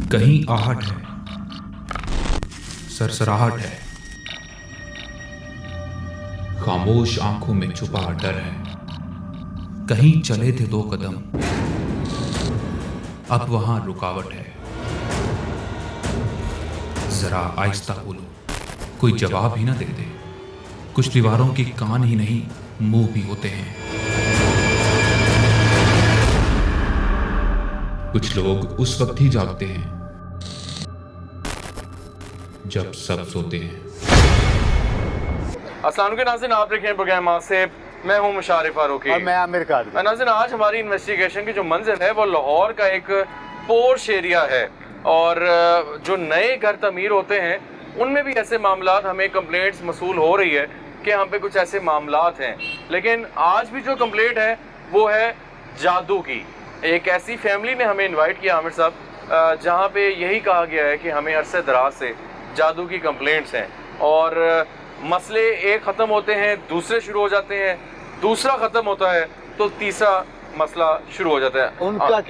कहीं आहट है, सरसराहट है, खामोश आंखों में छुपा डर है। कहीं चले थे 2 कदम, अब वहां रुकावट है। जरा आहिस्ता बोलो, कोई जवाब ही ना दे दे। कुछ दीवारों की कान ही नहीं, मुंह भी होते हैं। कुछ लोग उस वक्त ही जागते हैं जब सब सोते हैं। अस्सलाम वालेकुम नाज़रीन, आप देख रहे हैं प्रोग्राम से। मैं हूं मुशारिफ फारूकी और मैं आमिर कादरी। नाज़रीन, आज हमारी इन्वेस्टिगेशन की जो मंजिल है वो लाहौर का एक पोर्श एरिया है और जो नए घर तमीर होते हैं उनमें भी ऐसे मामलात हमें कंप्लेंट्स मसूल हो रही है कि यहाँ पे कुछ ऐसे मामलात हैं। लेकिन आज भी जो कंप्लेंट है वो है जादू की। एक ऐसी फैमिली ने हमें इनवाइट किया आमिर साहब, जहाँ पे यही कहा गया है कि हमें अरसे दराज से जादू की कंप्लेंट्स हैं और मसले एक ख़त्म होते हैं दूसरे शुरू हो जाते हैं, दूसरा ख़त्म होता है तो तीसरा मसला शुरू हो जाता है। उनका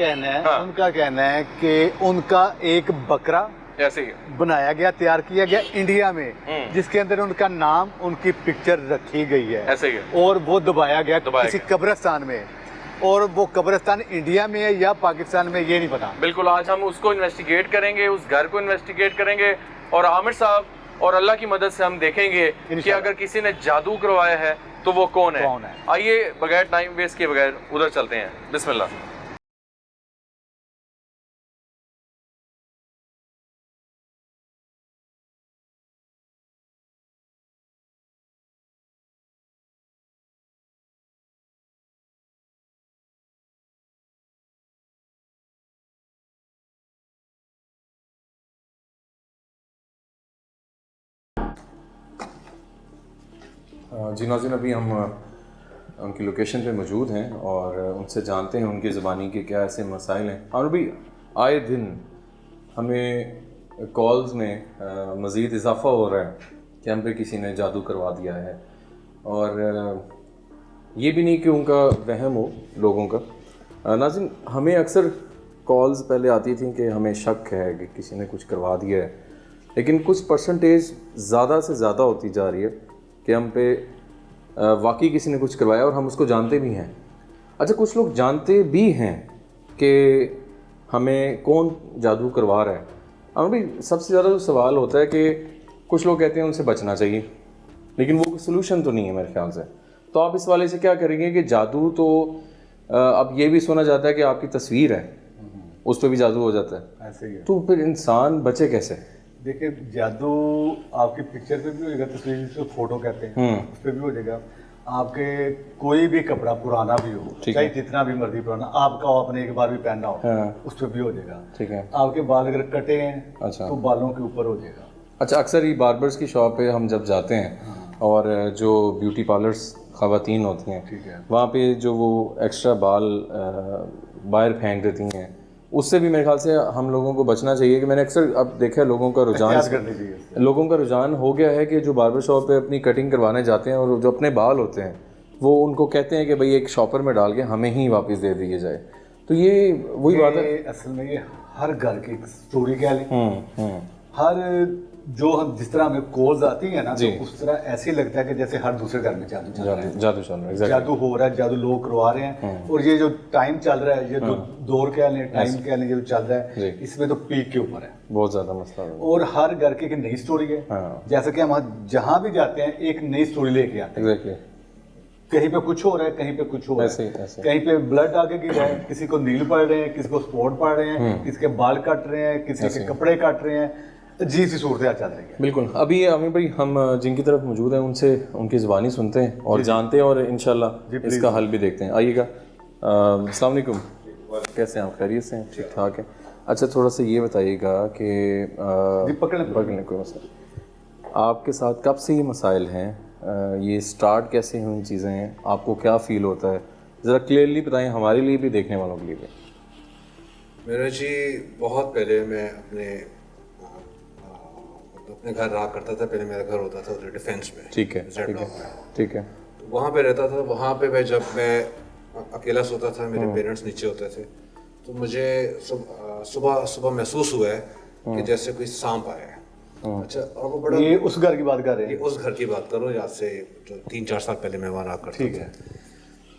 कहना है कि उनका एक बकरा ऐसे ही बनाया गया, तैयार किया गया इंडिया में, जिसके अंदर उनका नाम, उनकी पिक्चर रखी गई है, ऐसे ही और वो दबाया गया किसी कब्रिस्तान में। और वो कब्रिस्तान इंडिया में है या पाकिस्तान में, ये नहीं पता। बिल्कुल, आज हम उसको इन्वेस्टिगेट करेंगे, उस घर को इन्वेस्टिगेट करेंगे और आमिर साहब और अल्लाह की मदद से हम देखेंगे कि अगर किसी ने जादू करवाया है तो वो कौन है। आइए बगैर टाइम वेस्ट किए बगैर उधर चलते हैं। बिस्मिल्लाह। जी नाज़रीन, अभी हम उनकी लोकेशन पे मौजूद हैं और उनसे जानते हैं उनकी ज़बानी के क्या ऐसे मसाइल हैं। और भी आए दिन हमें कॉल्स में मज़ीद इजाफ़ा हो रहा है कि हम पे किसी ने जादू करवा दिया है, और ये भी नहीं कि उनका वहम हो लोगों का। नाज़रीन, हमें अक्सर कॉल्स पहले आती थी कि हमें शक है कि किसी ने कुछ करवा दिया है, लेकिन कुछ परसेंटेज ज़्यादा से ज़्यादा होती जा रही है कि हम पे वाकई किसी ने कुछ करवाया और हम उसको जानते भी हैं। अच्छा, कुछ लोग जानते भी हैं कि हमें कौन जादू करवा रहा है। और भाई सबसे ज़्यादा जो सवाल होता है कि कुछ लोग कहते हैं उनसे बचना चाहिए, लेकिन वो सोल्यूशन तो नहीं है मेरे ख्याल से। तो आप इस वाले से क्या करेंगे कि जादू तो अब ये भी सुना जाता है कि आपकी तस्वीर है उस पर भी जादू हो जाता है, ऐसे ही है। तो फिर इंसान बचे कैसे? देखिए, जादू आपकी पिक्चर पे भी हो जाएगा, तस्वीर जिसको फोटो कहते हैं उस पर भी हो जाएगा। आपके कोई भी कपड़ा पुराना भी हो, चाहे जितना भी मर्जी पुराना आपका हो, आपने एक बार भी पहना हो, उस पर भी हो जाएगा। ठीक है। आपके बाल अगर कटे हैं तो बालों के ऊपर हो जाएगा। अच्छा, अक्सर ये बार्बर्स की शॉप पे हम जब जाते हैं और जो ब्यूटी पार्लर्स ख़वातीन होती हैं, ठीक है, वहाँ पे जो वो एक्स्ट्रा बाल बाहर फेंक देती हैं, उससे भी मेरे ख्याल से हम लोगों को बचना चाहिए। कि मैंने अक्सर अब देखा है लोगों का रुझान हो गया है कि जो बार्बर शॉप पे अपनी कटिंग करवाने जाते हैं और जो अपने बाल होते हैं वो उनको कहते हैं कि भाई एक शॉपर में डाल के हमें ही वापस दे दिए जाए। तो ये वही बात है, असल में ये हर घर की स्टोरी कह लें। हर जो हम जिस तरह हमें कॉल्स आती है ना, तो उस तरह ऐसे लगता है कि जैसे हर दूसरे घर में जादू चल रहा है, जादू हो रहा है, जादू लोग करवा रहे हैं। और ये जो टाइम चल रहा है, ये जो दौर कह लें, टाइम कह लें, जो चल रहा है, इसमें तो पीक के ऊपर है, बहुत ज्यादा मसला है। और हर घर की एक नई स्टोरी है। जैसे कि हम जहाँ भी जाते हैं एक नई स्टोरी लेके आते हैं। कहीं पे कुछ हो रहा है, कहीं पे कुछ हो रहा है, कहीं पे ब्लड आगे गिर रहा है, किसी को नील पड़ रहे हैं, किसी को स्पॉट पड़ रहे हैं, किसी के बाल कट रहे हैं, किसी के कपड़े काट रहे हैं, जी सी सूरत चल रही है। बिल्कुल। अभी अमीर भाई, हम जिनकी तरफ मौजूद हैं उनसे उनकी ज़बानी सुनते हैं और जानते हैं और इंशाल्लाह इसका हल भी देखते हैं। आइएगा। अस्सलाम वालेकुम, कैसे हैं आप? खैरियत से हैं? ठीक ठाक है। अच्छा, थोड़ा सा ये बताइएगा कि पकड़ने कोई मसला आपके साथ कब से ये मसाइल हैं, ये स्टार्ट कैसे हुई चीज़ें हैं, आपको क्या फ़ील होता है, ज़रा क्लियरली बताएं हमारे लिए भी, देखने वालों के लिए भी। मेरा जी बहुत पहले मैं अपने घर रहा करता था। पहले मेरा घर होता था उधर डिफेंस में। ठीक है। तो वहाँ पे रहता था। वहाँ पे जब मैं अकेला सोता था, मेरे पेरेंट्स नीचे होते थे, तो मुझे सुबह सुबह महसूस हुआ है कि जैसे कोई सांप आया है। अच्छा, और वो बड़ा, ये उस घर की बात कर रहे ये हैं? उस घर की बात करो आज से जो 3-4 साल पहले मैं वहाँ रहा करता ठीक था। है।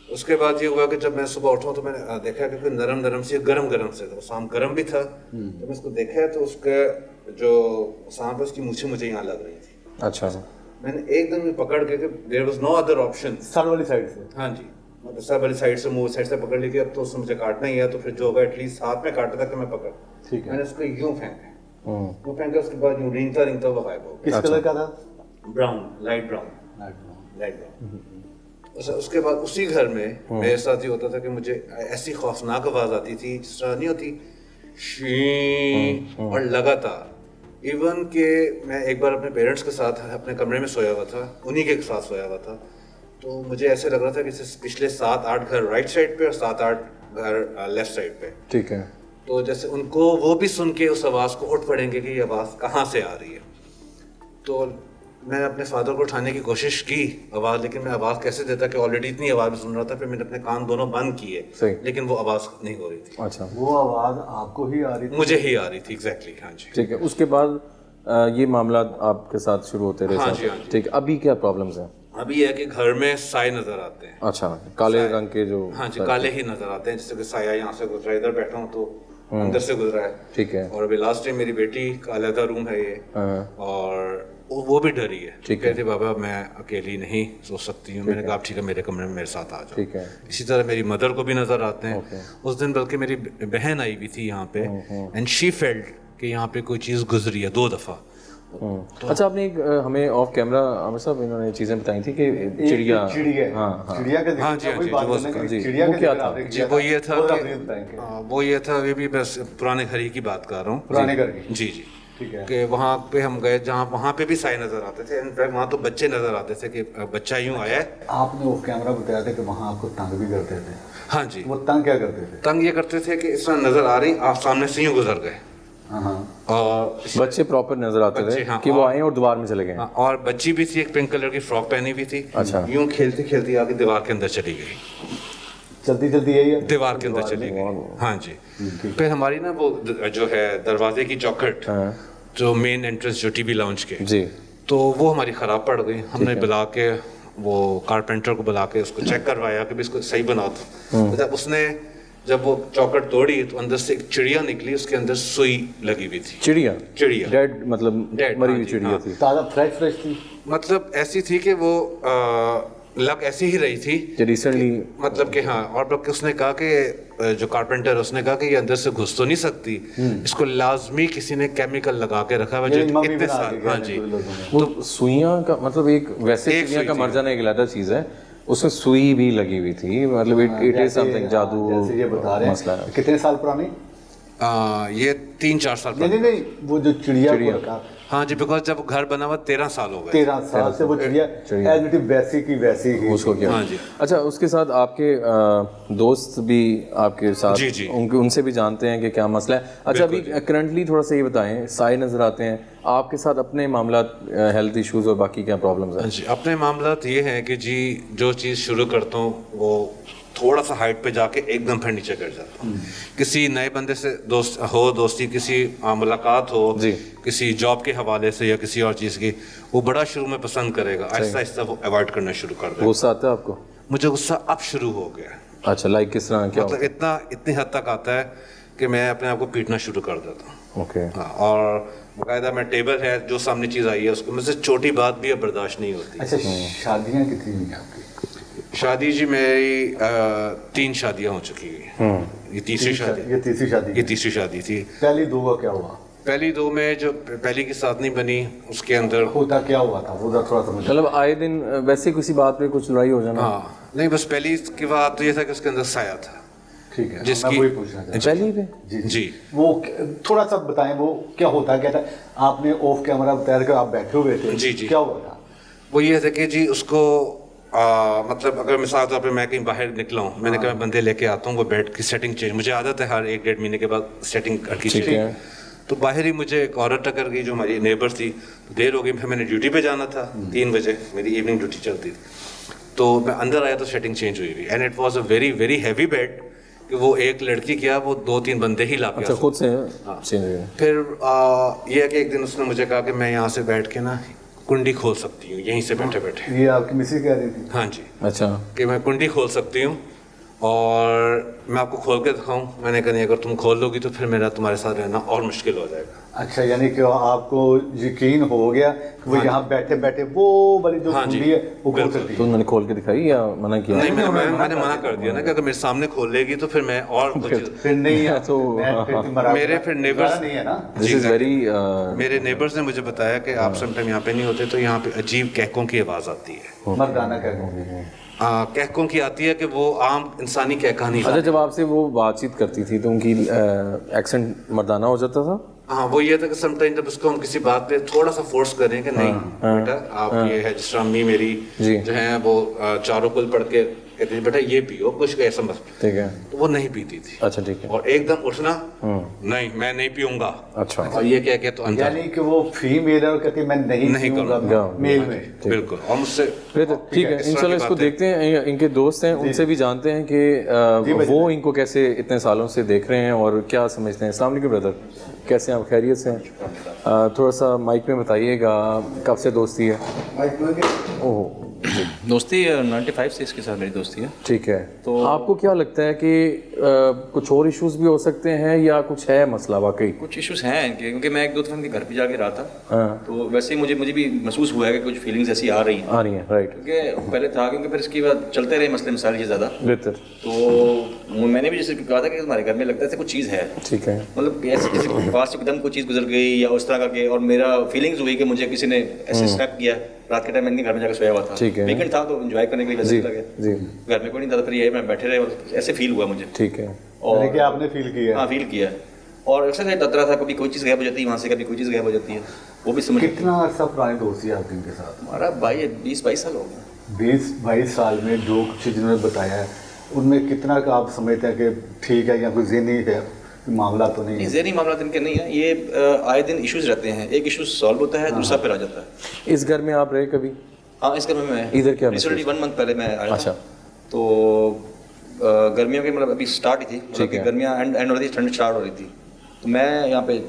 उसके बाद ये हुआ कि जब मैं सुबह उठा तो मैंने देखा कि कोई नरम नरम से गरम से था, सांप गरम भी था। तो मैं उसको देखा तो उसका जो सांप है उसकी मूछें मुझे यहाँ लग रही थी। अच्छा, मैंने एकदम ही पकड़ के, there was no other option, sir वाली साइड से? हाँ जी, मतलब सब वाली साइड से, मुंह साइड से पकड़ ली कि अब तो उसने मुझे काटना ही है, तो फिर जो होगा एटलीस्ट हाथ में काटा था कि मैं पकड़। ठीक है। मैंने उसको यूं फेंका, वो फेंका, उसके बाद यूं रिंगता वो गायब हो किस कलर का था? गया, ब्राउन, लाइट ब्राउन। उसके बाद उसी घर में मेरे साथ ये होता था कि मुझे ऐसी खौफनाक आवाज आती थी जिस तरह नहीं होती, शी, और लगातार। इवन के मैं एक बार अपने पेरेंट्स के साथ अपने कमरे में सोया हुआ था, उन्हीं के साथ सोया हुआ था, तो मुझे ऐसे लग रहा था कि पिछले 7-8 घर राइट साइड पे और 7-8 घर लेफ्ट साइड पे। ठीक है। तो जैसे उनको वो भी सुन के उस आवाज़ को उठ पड़ेंगे कि ये आवाज़ कहाँ से आ रही है। तो मैंने अपने फादर को उठाने की कोशिश की आवाज़, लेकिन मैं आवाज़ कैसे देता कि ऑलरेडी इतनी आवाज़ सुन रहा था। फिर मैंने अपने कान दोनों बंद किए, लेकिन वो आवाज़ नहीं हो रही थी। अच्छा, वो आवाज़ आपको ही आ रही थी? मुझे ही आ रही थी, एग्जैक्टली। हाँ जी। ठीक है। उसके बाद ये मामला आपके साथ शुरू होते रहे? हाँ जी, हाँ जी। ठीक है। अभी क्या प्रॉब्लम्स हैं? अभी यह है कि घर में साए नजर आते हैं। अच्छा, काले रंग के जो? हाँ जी, काले ही नजर आते हैं, जैसे कि साया यहाँ से गुजरा, इधर बैठा हूँ तो अंदर से गुजरा है। ठीक है। और अभी लास्ट टाइम मेरी बेटी का अलग रूम है ये, और वो भी डरी है। ठीक है। कहती बाबा मैं अकेली नहीं सो सकती हूँ। मैंने कहा आप ठीक है, मेरे कमरे में मेरे साथ आ जाओ। ठीक है। इसी तरह मेरी मदर को भी नजर आते हैं। उस दिन बल्कि मेरी बहन आई हुई थी यहाँ पे, एंड शी फेल्ट कि यहाँ पे कोई चीज़ गुजरी है 2 दफा। अच्छा, आपने एक हमें ऑफ कैमरा आमिर साहब इन्होंने चीजें बताई थी कि चिड़िया। चिड़िया, हाँ, चिड़िया का हाँ जी, हाँ जी, चिड़िया वो का क्या जिक्र था? आपने जी किया वो ये था वो कि आप नहीं बताएंगे? वो ये था, अभी भी बस पुराने घर ही की बात कर रहा हूँ। पुराने घर की? जी जी। ठीक है। कि वहाँ पे हम गए जहाँ वहाँ पे भी साए नजर आते थे। इनफैक्ट वहाँ तो बच्चे नजर आते थे कि बच्चा यूँ आया है। आपने ऑफ कैमरा बताया था कि वहाँ आपको तंग भी करते थे? हाँ जी। वो तंग क्या करते थे? तंग ये करते थे कि इस तरह नजर आ रही, आप सामने से यूँ गुजर गए, हाँ। और बच्चे प्रॉपर नजर आते बच्चे, थे हाँ, कि वो आए और दीवार में चले गए? हाँ, और बच्ची भी थी, एक पिंक कलर की फ्रॉक पहनी हुई थी। अच्छा। यूँ खेलती खेलती आके दीवार के अंदर चली गई, चलती चलती यही है? दीवार के अंदर चली गई। हाँ जी। फिर हमारी ना वो जो है दरवाजे की चौखट, जो मेन एंट्रेंस जो टीवी लाउंज के, जी, तो वो हमारी ख़राब पड़ गई। हमने बुला के वो कारपेंटर को बुला के उसको चेक करवाया कि भी इसको सही बना दो। तो जब वो चौखट तोड़ी तो अंदर से एक चिड़िया निकली, उसके अंदर सुई लगी हुई थी। चिड़िया? चिड़िया डेड, मतलब Dead, मरी हाँ हुई जी, चिड़िया हाँ। थी? ताज़ा फ्रेश थी? मतलब ऐसी थी कि वो लग ऐसी ही रही थी रिसेंटली, मतलब कि हाँ। और बल्कि उसने कहा कि जो कारपेंटर उसने कहा कि ये अंदर से घुस तो नहीं सकती, इसको लाजमी किसी ने केमिकल लगा के रखा हुआ, जो इतने साल। हाँ जी। वो सुइयां का मतलब एक वैसे चिड़िया का मर जाना एक अलग चीज है, उसमें सुई भी लगी हुई थी, मतलब इट इज समथिंग जादू जैसे ये बता रहे मसला है। हैं। कितने साल पुरानी? ये 3-4 साल नहीं, वो जो चिड़िया को रखा। हाँ जी, बिकॉज जब घर बना हुआ 13 साल हो गए। 13 साल से वो चिड़िया एज इट इज वैसी की वैसी ही उसको क्या? हाँ जी। अच्छा, उसके साथ आपके दोस्त भी आपके साथ? जी, जी। उनसे भी जानते हैं कि क्या मसला है? अच्छा, अभी करंटली थोड़ा सा ये बताएं, साए नजर आते हैं आपके साथ, अपने मामला हेल्थ इश्यूज और बाकी क्या प्रॉब्लम्स हैं? जी, अपने मामला ये हैं कि जी जो चीज़ शुरू करता हूँ वो थोड़ा सा हाइट पे जाके एकदम फिर नीचे गिर जाता हूँ। किसी नए बंदे से दोस्ती, किसी मुलाकात हो जी, किसी जॉब के हवाले से या किसी और चीज़ की, वो बड़ा शुरू में पसंद करेगा, आहिस्ता आहिस्ता वो अवॉइड करना शुरू कर देगा। गुस्सा आता है आपको? मुझे गुस्सा अब शुरू हो गया। अच्छा, लाइक किस तरह? क्या मतलब इतनी हद तक आता है कि मैं अपने आप को पीटना शुरू कर देता हूँ। ओके। हाँ, और बाकायदा मैं टेबल है जो सामने चीज़ आई है उसको मुझसे छोटी बात भी अब बर्दाश्त नहीं होती। अच्छा, शादियाँ कितनी हुई आपकी? शादी जी मेरी 3 शादियां हो चुकी हैं। ये तीसरी शादी। ये तीसरी शादी थी। पहली 2 का क्या हुआ? पहली 2 में जो पहली की साथ नहीं बनी, उसके अंदर होता क्या हुआ था वो थोड़ा सा मतलब आए दिन वैसे किसी बात पे कुछ लड़ाई हो जाना? हाँ, नहीं, बस पहली की बात तो ये था कि उसके अंदर साया था। ठीक है, जिसकी मैं वही पूछना चाहता पहली पे? जी। वो थोड़ा सा बताएं, वो क्या होता क्या था? आपने ऑफ कैमरा बताया कि आप बैठे हुए थे। जी, जी। क्या हुआ था? वो ये था कि जी उसको मतलब अगर मिसाल तौर पे मैं कहीं बाहर निकला हूँ, मैंने कहा बंदे लेके आता हूँ, वो बेड की सेटिंग चेंज, मुझे आदत है हर 1-1.5 महीने के बाद सेटिंग करके ठीक है। तो बाहर ही मुझे एक औरत टक्कर गई जो हमारी नेबर थी। देर हो गई, फिर मैंने ड्यूटी पे जाना था, 3 बजे मेरी इवनिंग ड्यूटी चलती थी। तो मैं अंदर आया तो सेटिंग चेंज हुई हुई, and it was a very very heavy bed, कि वो एक लड़की क्या वो 2-3 बंदे ही ला के अच्छा, खुद से चेंज हुए। फिर ये है कि एक दिन उसने मुझे कहा कि मैं यहाँ से बैठ के ना कुंडी खोल सकती हूँ, यहीं से बैठे बैठे। ये आपकी मिसेज कह रही थी? हाँ जी, अच्छा, कि मैं कुंडी खोल सकती हूँ और मैं आपको खोल के दिखाऊं। मैंने कहा नहीं, अगर तुम खोल दोगी तो फिर मेरा तुम्हारे साथ रहना और मुश्किल हो जाएगा। अच्छा, यानी कि आपको यकीन हो गया कि वो यहाँ बैठे बैठे वो वाली जो कुंडी है वो खोल सकती तो है? उन्होंने खोल के दिखाई या मना किया? नहीं, मैंने मना कर दिया ना कि अगर मेरे सामने खोल लेगी तो फिर मैं और फिर नहीं है तो मेरे फिर नेबर्स नहीं है ना। दिस इज वेरी मेरे नेबर्स ने मुझे बताया कि आप समटाइम यहाँ पे नहीं होते तो यहाँ पे अजीब कहकों की आवाज़ आती है। मर्दाना कहते कहकों की आती है कि वो आम इंसानी कहका नहीं। अच्छा, जब आपसे वो बातचीत करती थी तो उनकी एक्सेंट मर्दाना हो जाता था? हाँ, वो ये था कि समटाइम जब उसको हम किसी बात पे थोड़ा सा फोर्स करें कि नहीं बेटा आप ये है, जिस तरह अम्मी मेरी जो है वो चारों कुल पढ़ के कहती थी बेटा ये पियो, कुछ ऐसा मत। ठीक है, तो वो नहीं पीती थी। अच्छा ठीक है। और एकदम उठना, नहीं मैं नहीं पीऊंगा। अच्छा, और ये कह के तो अंदर यानी कि वो फीमेल है और कहती है मैं नहीं पीऊंगा मेल में। बिल्कुल। और मुझसे फिर ठीक है, इंशाल्लाह इसको देखते हैं। इनके दोस्त हैं, उनसे भी जानते हैं कि वो इनको कैसे इतने सालों से देख रहे हैं और क्या समझते हैं। अस्सलाम वालेकुम ब्रदर, कैसे हैं आप? खैरियत से हैं? थोड़ा सा माइक में बताइएगा, कब से दोस्ती है? ओह, दोस्ती 95 से इसके साथ मेरी दोस्ती है। ठीक है। तो आपको क्या लगता है कि कुछ और इश्यूज भी हो सकते हैं या कुछ है मसला वाकई? कुछ इश्यूज हैं इनके, क्योंकि मैं 1-2 दफा इनके घर पे जाके रहा था। हाँ, तो वैसे ही मुझे भी महसूस हुआ है कि कुछ फीलिंग्स ऐसी आ रही हैं, राइट। क्योंकि पहले था, क्योंकि फिर इसके बाद चलते रहे मसले मसाइल ये ज़्यादा। बेहतर। तो मैंने भी जैसे कहा था कि तुम्हारे घर में लगता है कुछ चीज़ है, ठीक है, मतलब ऐसे किसी के पास एकदम कोई चीज़ गुजर गई या उस तरह करके, और मेरा फीलिंग्स हुई कि मुझे किसी ने ऐसे स्नैप किया। रात के टाइम मैं इनके घर में जाकर सोया हुआ था, ठीक है। वीकेंड था तो एंजॉय करने के लिए जी वैसे लगे, जी, घर में कोई नहीं था, तो फिर ये मैं बैठे रहे और ऐसे फील हुआ मुझे। ठीक है। और कि आपने फील किया? हाँ, फील किया। और अक्सर डरता था, कभी कोई चीज़ गायब हो जाती है वहाँ से, कभी कोई चीज़ गायब हो जाती है, वो भी समझ। कितना अर्सा पुरानी दोस्ती है आपकी इनके साथ? हमारा भाई 20-22 साल हो गए। 20-22 साल में जो कुछ जिन्होंने बताया है उनमें कितना का आप समझते हैं कि ठीक है या कोई ज़हनी है मामला तो नहीं है? ज़हनी मामला इनके नहीं है, ये आए दिन इश्यूज रहते हैं, एक इशू सॉल्व होता है दूसरा फिर आ जाता है। इस घर में आप रहे कभी? हाँ, इस घर में मैं इधर क्या रिसेंटली 1 मंथ पहले मैं आया अच्छा। था। तो गर्मियों के मतलब अभी स्टार्ट ही थी, मतलब कि गर्मियाँ एंड हो रही थी, ठंड स्टार्ट हो रही थी। तो मैं यहाँ पे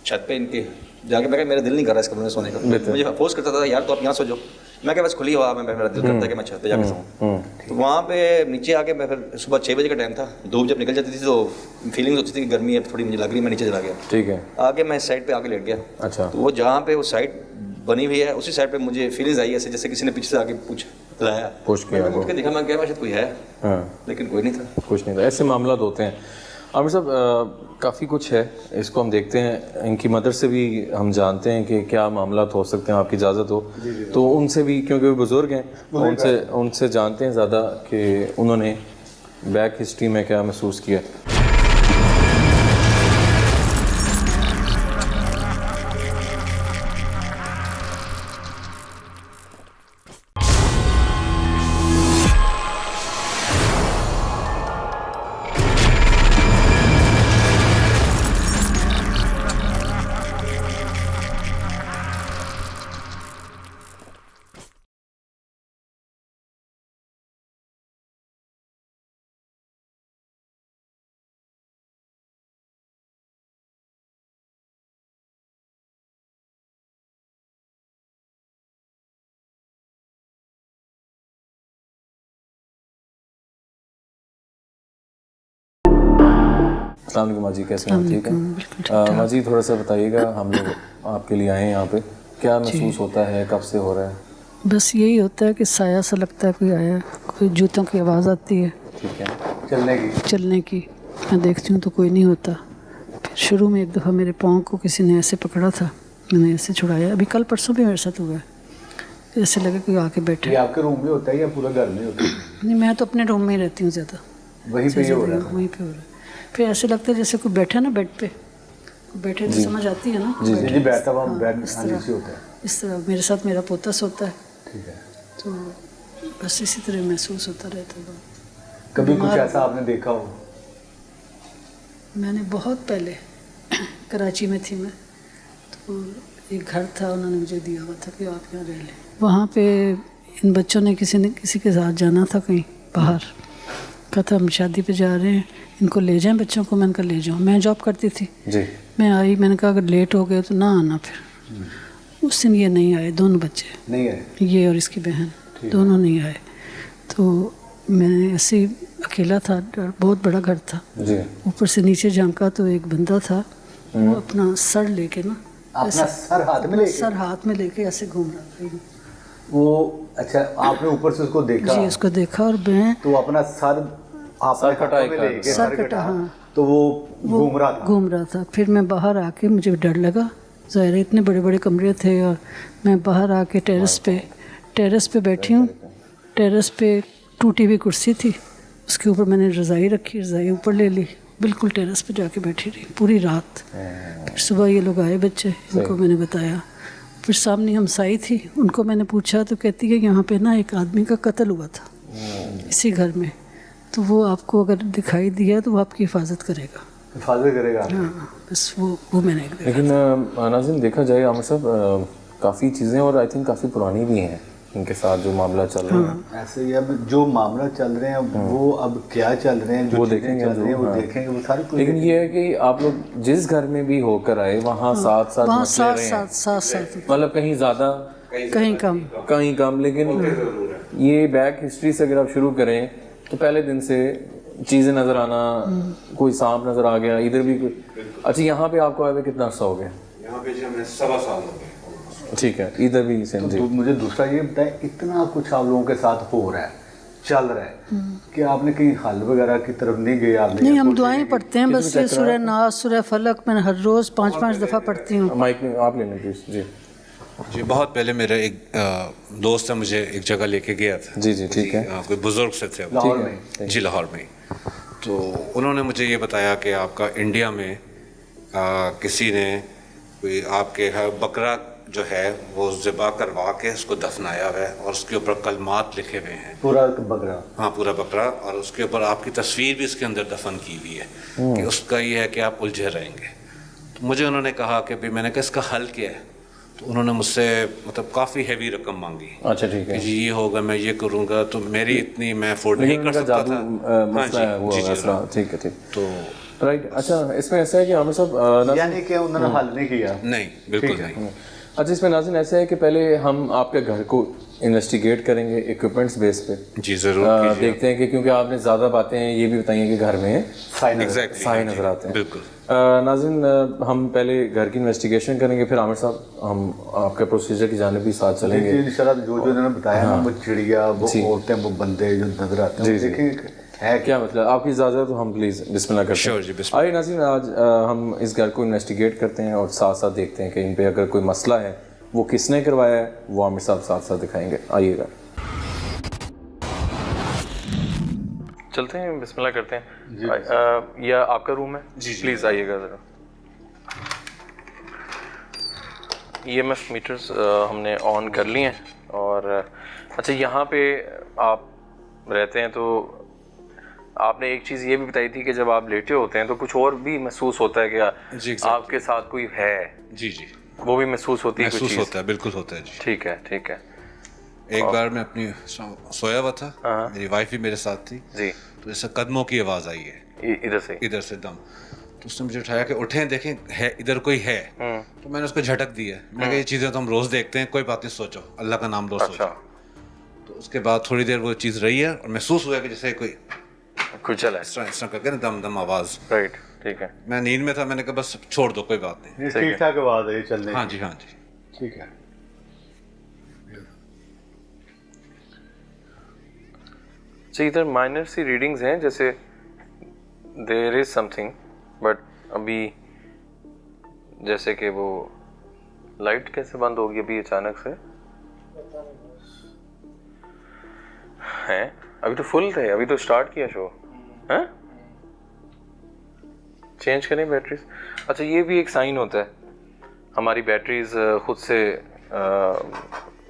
छत पे इनके जाके बैठा, मेरा दिल नहीं कर रहा इस कमरे में सोने का। मुझे फोर्स करता था यार तो आप यहाँ सो जाओ, मैं क्या बस खुली हवा में, मेरा दिल करता है कि मैं छत पे जाके सोऊं। तो वहाँ पे नीचे आके मैं फिर सुबह 6 बजे का टाइम था, धूप जब निकल जाती थी तो फीलिंग्स होती थी कि गर्मी है थोड़ी मुझे लग रही, मैं नीचे चला गया। ठीक है। आगे मैं साइड पे आके लेट गया। अच्छा। तो वो जहाँ पे वो साइड बनी हुई है उसी साइड पे मुझे फीलिंग्स आई ऐसे जैसे किसी ने पीछे से आके लाया, पुश किया। मैंने उठ के देखा, मैं क्या शायद कोई है, हाँ, लेकिन कोई नहीं था। कुछ नहीं था। ऐसे मामला होते हैं। आमिर साहब, काफ़ी कुछ है, इसको हम देखते हैं। इनकी मदर से भी हम जानते हैं कि क्या मामला हो सकते हैं, आपकी इजाज़त हो तो उनसे भी, क्योंकि वो बुज़ुर्ग हैं, उनसे जानते हैं ज़्यादा कि उन्होंने बैक हिस्ट्री में क्या महसूस किया। अस्सलाम वालेकुम माजी, कैसे हैं? ठीक है माजी, थोड़ा सा बताइएगा, हम लोग आपके लिए आए हैं यहाँ पे, क्या महसूस होता है, कब से हो रहा है? बस यही होता है कि साया सा लगता है कोई आया, कोई जूतों की आवाज़ आती है, ठीक है, चलने की। मैं देखती हूँ तो कोई नहीं होता। फिर शुरू में एक दफ़ा मेरे पाँव को किसी ने ऐसे पकड़ा था, मैंने ऐसे छुड़ाया। अभी कल परसों भी मेरे साथ हुआ है, ऐसे लगे कोई आके बैठे। ये आपके रूम में होता है या पूरा घर में होता है? नहीं, मैं तो अपने रूम में ही रहती हूँ ज़्यादा, वहीं पे हो रहा है? वहीं पे हो रहा है। फिर ऐसे लगता है जैसे कोई बैठा ना बेड पे, बैठे तो समझ आती है ना, जी बैठा हुआ बेड नीचे होता है। इस तरह मेरे साथ मेरा पोता सोता है, ठीक है। तो बस इसी तरह महसूस होता रहता है। कभी कुछ ऐसा आपने देखा हो? मैंने बहुत पहले कराची में थी मैं, तो एक घर था, उन्होंने मुझे दिया हुआ था कि आप यहाँ रह लें। वहाँ पे इन बच्चों ने किसी के साथ जाना था कहीं बाहर कहा था हम शादी पे जा रहे हैं, इनको ले जाएं बच्चों को। मैंने कहा ले जाओ, मैं जॉब करती थी जी। मैं आई, मैंने कहा अगर लेट हो गए तो ना आना फिर। उस दिन ये नहीं आए, दोनों बच्चे नहीं है। ये और इसकी बहन दोनों नहीं आए। तो मैं ऐसे ही अकेला था, बहुत बड़ा घर था जी। ऊपर से नीचे झांका तो एक बंदा था, वो अपना सर लेके ना अपना सर हाथ में लेके सर हाथ में लेके ऐसे घूम रहा था वो। अच्छा, आपने ऊपर से उसको देखा? जी, उसको देखा और मैं तो अपना सर आपने कटा हाथों में लेके सर कटा, हाँ, तो वो घूम रहा था। फिर मैं बाहर आके, मुझे डर लगा, ज़ाहिर है इतने बड़े बड़े कमरे थे, और मैं बाहर आके टेरेस पे बैठी हूँ। टेरेस पे टूटी हुई कुर्सी थी, उसके ऊपर मैंने रज़ाई रखी, रज़ाई ऊपर ले ली, बिल्कुल टेरेस पे जाके बैठी रही पूरी रात। फिर सुबह ये लोग आए बच्चे, इनको मैंने बताया। फिर सामने हमसाई थी, उनको मैंने पूछा तो कहती है यहाँ पे ना एक आदमी का कत्ल हुआ था इसी घर में, तो वो आपको अगर दिखाई दिया तो वो आपकी हिफाजत करेगा। हाँ, बस वो मैंने एक देखा। लेकिन नाज़रीन देखा जाए आमिर साहब, काफ़ी चीज़ें और आई थिंक काफ़ी पुरानी भी हैं इनके साथ जो मामला चल रहा है। ऐसे ही अब जो मामला चल रहे हैं वो अब क्या चल रहे हैं, जो वो चीज़ें देखेंगे, चल रही हैं वो देखेंगे, वो सारी कुछ। लेकिन ये है कि आप लोग जिस घर में भी होकर आए वहाँ साथ साथ वहाँ मसले रहे हैं। साथ मतलब कहीं ज़्यादा कहीं कम, लेकिन ये बैक हिस्ट्री से अगर आप शुरू करें तो पहले दिन से चीज़ें नज़र आना, कोई सांप नज़र आ गया, इधर भी कोई। अच्छा, यहाँ पे आपको आए कितना अर्सा हो गया? यहाँ पे जी हमें 7 साल हो गए। ठीक है, इधर भी सेम जी। तो मुझे दूसरा ये बताएं, इतना कुछ आप लोगों के साथ हो रहा है, चल रहा है, कि आपने कहीं हल वगैरह की तरफ नहीं गए? आपने नहीं, हम दुआएं पढ़ते हैं बस, ये सूरह नास, सूरह फलक मैं हर रोज़ 5-5 दफ़ा पढ़ती हूँ। माइक में आप लेना प्लीज। जी जी, बहुत पहले मेरा एक दोस्त है, मुझे एक जगह लेके गया था। जी जी, ठीक है। कोई बुजुर्ग से थे लाहौर में? जी, लाहौर में। तो उन्होंने मुझे ये बताया कि आपका इंडिया में किसी ने कोई आपके बकरा जो है वो ज़िबा करवा के उसको दफनाया हुआ है, और उसके ऊपर कलमात लिखे हुए हैं। पूरा बकरा? हाँ, पूरा बकरा, और उसके ऊपर आपकी तस्वीर भी इसके अंदर दफन की हुई है कि उसका ये है कि आप उलझे रहेंगे। तो मुझे उन्होंने कहा कि भाई, मैंने कहा इसका हल क्या है? तो उन्होंने मुझसे मतलब काफ़ी हैवी रकम मांगी। अच्छा, ठीक है। कि जी ये होगा, मैं ये करूँगा, तो मेरी इतनी मैं अफोर्ड नहीं कर सकता था। हाँ जी, ठीक है, ठीक। तो राइट। अच्छा, इसमें ऐसा है कि आमिर साहब यानी कि उन्होंने हल नहीं किया? नहीं, बिल्कुल नहीं। अच्छा, इसमें नाज़रीन ऐसा है कि पहले हम आपके घर को इन्वेस्टिगेट करेंगे इक्विपमेंट्स बेस पे। जी, ज़रूर देखते हैं कि क्योंकि आपने ज़्यादा बातें ये भी बताई हैं कि घर में साए नज़र आते हैं। बिल्कुल। नाज़रीन, हम पहले घर की इन्वेस्टिगेशन करेंगे, फिर आमिर साहब हम आपके प्रोसीजर की जानिब भी साथ चलेंगे। इंशाल्लाह जो इन्होंने बताया ना, वो चिड़िया, वो औरतें, वो बंदे जो नजर आते हैं, देखेंगे है क्या मतलब। आपकी इजाज़त तो हम प्लीज़ बिस्मिल्लाह करते हैं। श्योर जी, बिस्मिल्लाह। आइए नाज़रीन, आज हम इस घर को इन्वेस्टिगेट करते हैं और साथ साथ देखते हैं कि इन पे अगर कोई मसला है वो किसने करवाया है, वो आमिर साहब साथ साथ दिखाएंगे। आइएगा, चलते हैं, बिस्मिल्लाह करते हैं। यह आपका रूम है? जी, प्लीज़ आइएगा ज़रा। EMF मीटर्स हमने ऑन कर लिए हैं, और अच्छा, यहाँ पे आप रहते हैं तो आपने एक चीज़ ये भी बताई थी कि जब आप लेटे होते हैं तो कुछ और भी महसूस होता है क्या? जी, आपके साथ कोई है? जी जी, वो भी महसूस होती है? महसूस होता है, बिल्कुल होता है जी। ठीक है, ठीक है। एक बार मैं अपनी सोया हुआ था, मेरी वाइफ भी मेरे साथ थी जी, तो ऐसे कदमों की आवाज़ आई है इधर से दम। तो उसने मुझे उठाया कि उठें, देखें है इधर कोई है। तो मैंने उसको झटक दिया। मैंने कहा ये चीज़ें तो हम रोज़ देखते हैं, कोई बात नहीं, सोचो अल्लाह का नाम लो। सोचो। तो उसके बाद थोड़ी देर वो चीज़ रही है और महसूस हुआ कि जैसे कोई चला इस तरह करके ना दम दम आवाज़। राइट, ठीक है। मैं नींद में था, मैंने कहा बस छोड़ दो, कोई बात नहीं। ठीक ठाक आवाज़ है चलने? हाँ जी, हाँ जी, ठीक है। जी, इधर माइनर सी रीडिंग्स हैं, जैसे देयर इज समथिंग, बट अभी जैसे कि वो लाइट कैसे बंद होगी अभी अचानक से? हैं, अभी तो फुल थे, अभी तो स्टार्ट किया शो। हैं, चेंज करें बैटरीज? अच्छा, ये भी एक साइन होता है, हमारी बैटरीज खुद से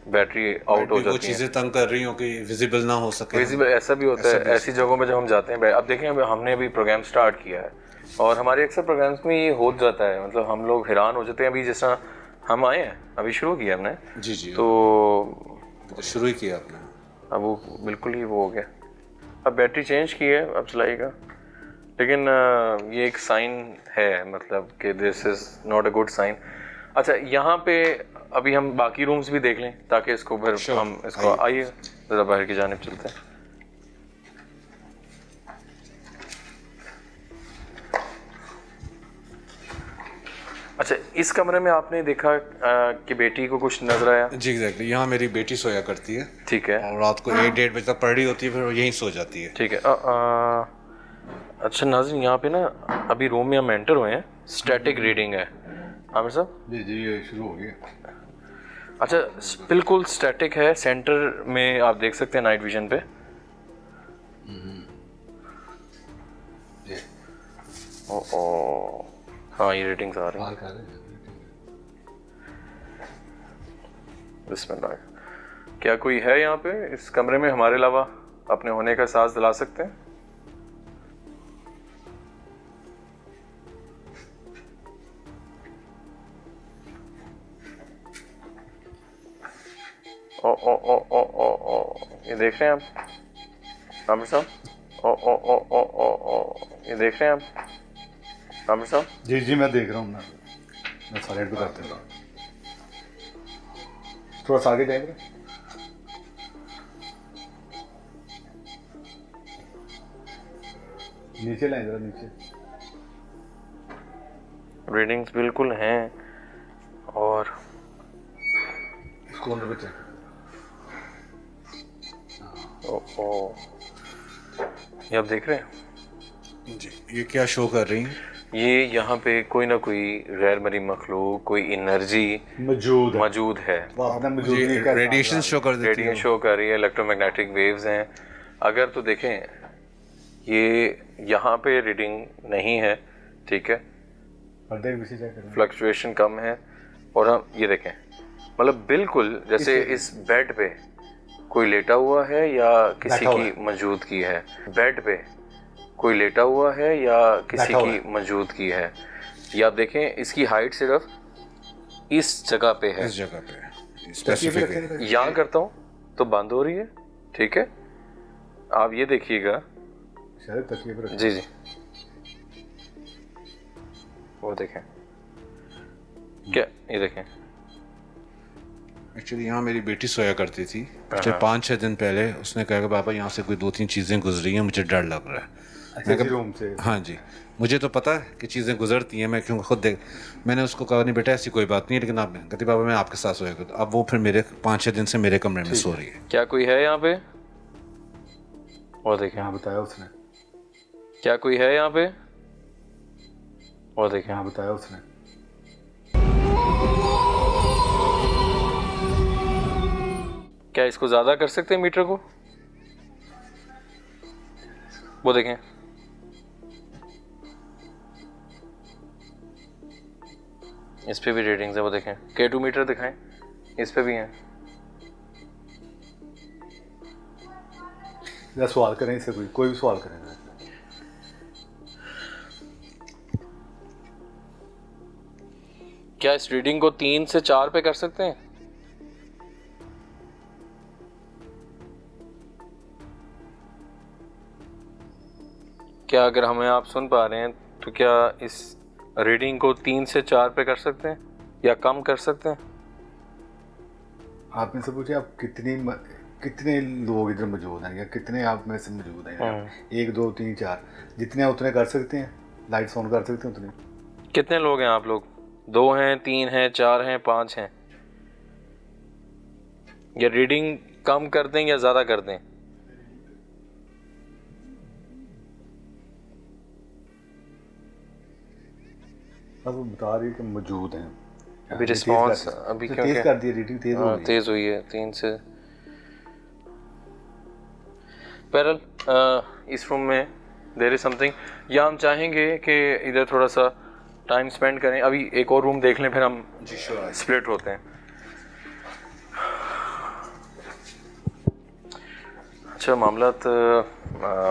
बैटरी आउट हो जाती है। वो चीज़ें तंग कर रही हो कि विजिबल ना हो सके। विजिबल ऐसा भी होता है, ऐसी जगहों में जब हम जाते हैं। अब देखें, हमने अभी प्रोग्राम स्टार्ट किया है और हमारे अक्सर प्रोग्राम्स में ये हो जाता है, मतलब हम लोग हैरान हो जाते हैं। अभी जिस तरह हम आए हैं, अभी शुरू किया हमने। जी जी, तो शुरू ही किया आपने। अब वो बिल्कुल ही वो हो गया। अब बैटरी चेंज की है, अब चलाइएगा। लेकिन ये एक साइन है, मतलब कि this is not a good sign. अच्छा, यहाँ पे अभी हम बाकी रूम्स भी देख लें ताकि इसको फिर हम इसको आइए ज़रा बाहर की जानिब चलते हैं। अच्छा, इस कमरे में आपने देखा कि बेटी को कुछ नजर आया? जी एग्जैक्टली, यहाँ मेरी बेटी सोया करती है। ठीक है। और रात को 1-1:30 बजे तक पढ़ रही होती है, फिर वो यहीं सो जाती है। ठीक है। अच्छा नाज़रीन, यहाँ पे ना अभी रूम में हम एंटर हुए हैं, स्टैटिक रीडिंग है। आमिर साहब? जी जी, ये शुरू हो गया। अच्छा, बिल्कुल स्टैटिक है। सेंटर में आप देख सकते हैं नाइट विजन पे। ओ हाँ, ये रेटिंग्स आ रही हैं। बिस्मिल्लाह। क्या कोई है यहाँ पे इस कमरे में हमारे अलावा अपने होने का एहसास दिला सकते हैं? ओ ओ ओ ओ ओ ओ, ये देख रहे हैं आप आमिर साहब? ओ ओ ओ ओ ओ ओ, ये देख रहे हैं आप आमिर साहब? जी जी, मैं देख रहा हूँ। मैं साइलेंट पे करते हूँ, थोड़ा सा आगे जाएंगे। नीचे लाएं जरा, नीचे। रीडिंग्स बिल्कुल हैं और इसको अंदर पे चेक। ओ, ये आप देख रहे हैं? जी, ये क्या शो कर रही हैं? ये यहाँ पे कोई ना कोई गैर मरी मखलूक, कोई एनर्जी मौजूद है। रेडिएशन शो कर देती है। रेडिएशन शो कर रही है, इलेक्ट्रोमैग्नेटिक वेव्स हैं। अगर तो देखें, ये यहाँ पे रीडिंग नहीं है, ठीक है, फ्लक्चुएशन कम है। और हम ये देखें, मतलब बिल्कुल जैसे इस बेड पे कोई लेटा हुआ है या किसी की मौजूदगी है। बेड पे कोई लेटा हुआ है या किसी की मौजूदगी है। या आप देखें, इसकी हाइट सिर्फ इस जगह पे है, इस जगह पे स्पेसिफिक है। यहाँ करता हूँ तो बंद हो रही है, ठीक है। आप ये देखिएगा। जी जी, वो देखें, क्या ये देखें। एक्चुअली यहाँ मेरी बेटी सोया करती थी। पिछले 5-6 दिन पहले उसने कहा कि पापा यहाँ से कोई 2-3 चीज़ें गुजरी हैं, मुझे डर लग रहा है। रूम से? हाँ जी, मुझे तो पता है कि चीज़ें गुजरती हैं, मैं क्यों खुद देख। मैंने उसको कहा नहीं बेटा ऐसी कोई बात नहीं है, लेकिन आपने कहती पापा मैं आपके साथ सोया करता। अब वो फिर मेरे 5-6 दिन से मेरे कमरे में सो रही है। क्या कोई है यहाँ पे? और देखें, यहाँ बताया उसने। क्या कोई है यहाँ पे? और देखें, यहाँ बताया उसने। क्या इसको ज़्यादा कर सकते हैं मीटर को? वो देखें, इस पे भी रेटिंग्स है, वो देखें। K2 मीटर दिखाएं, इस पे भी हैं। या सवाल करें इससे, कोई भी सवाल करें। क्या इस रीडिंग को 3 से 4 पे कर सकते हैं? क्या अगर हमें आप सुन पा रहे हैं तो क्या इस रीडिंग को 3 से 4 पे कर सकते हैं या कम कर सकते हैं? आप इनसे पूछे आप कितने लोग इधर मौजूद हैं या कितने आप में से मौजूद हैं? 1 2 3 4 जितने उतने कर सकते हैं, लाइट्स ऑन कर सकते हैं उतने। कितने लोग हैं आप लोग? 2 हैं, 3 हैं, 4 हैं, 5 हैं? या रीडिंग कम कर दें या ज़्यादा कर दें? अब वो बता रही है कि मौजूद हैं। अभी रिस्पॉन्स अभी क्यों तेज कर दी, रीडिंग तेज हुई है 3 से। पैरल इस रूम में देयर इज समथिंग, या हम चाहेंगे कि इधर थोड़ा सा टाइम स्पेंड करें। अभी एक और रूम देख लें, फिर हम स्प्लिट होते हैं। अच्छा, मामला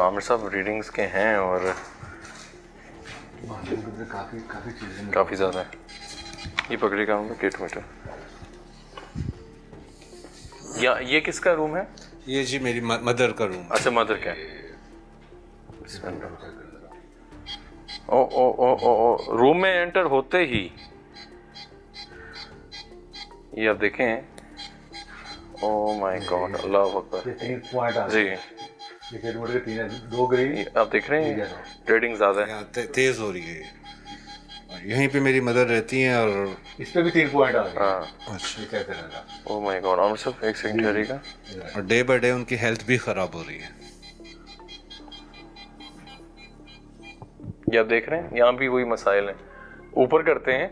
आमिर साहब रीडिंग्स के हैं और काफ़ी ज़्यादा है। ये पकड़ी का K2 मीटर। या ये किसका रूम है? ये जी मेरी मदर का रूम। अच्छा, मदर का। ओ ओ ओ ओ ओ रूम में एंटर होते ही ये आप देखें, ओ माय गॉड, अल्लाह अकबर। ये 3 पॉइंट आ जी, गए। ये किलोमीटर के 3 है, 2 ग्रीन। ये आप देख रहे हैं रेडिंग ज़्यादा है। यहाँ तेज हो रही है। और यहीं पे मेरी मदर रहती हैं और इस पे भी 3 पॉइंट आ गए। हाँ, अच्छा, ये क्या करेगा? ओ माय गॉड, आमिर साहब एक सेकंड ठहरिएगा। और डे बाय डे उनकी हेल्थ भी ख़राब हो रही है। ये आप देख रहे हैं, यहाँ भी वही मसाइल हैं। ऊपर करते हैं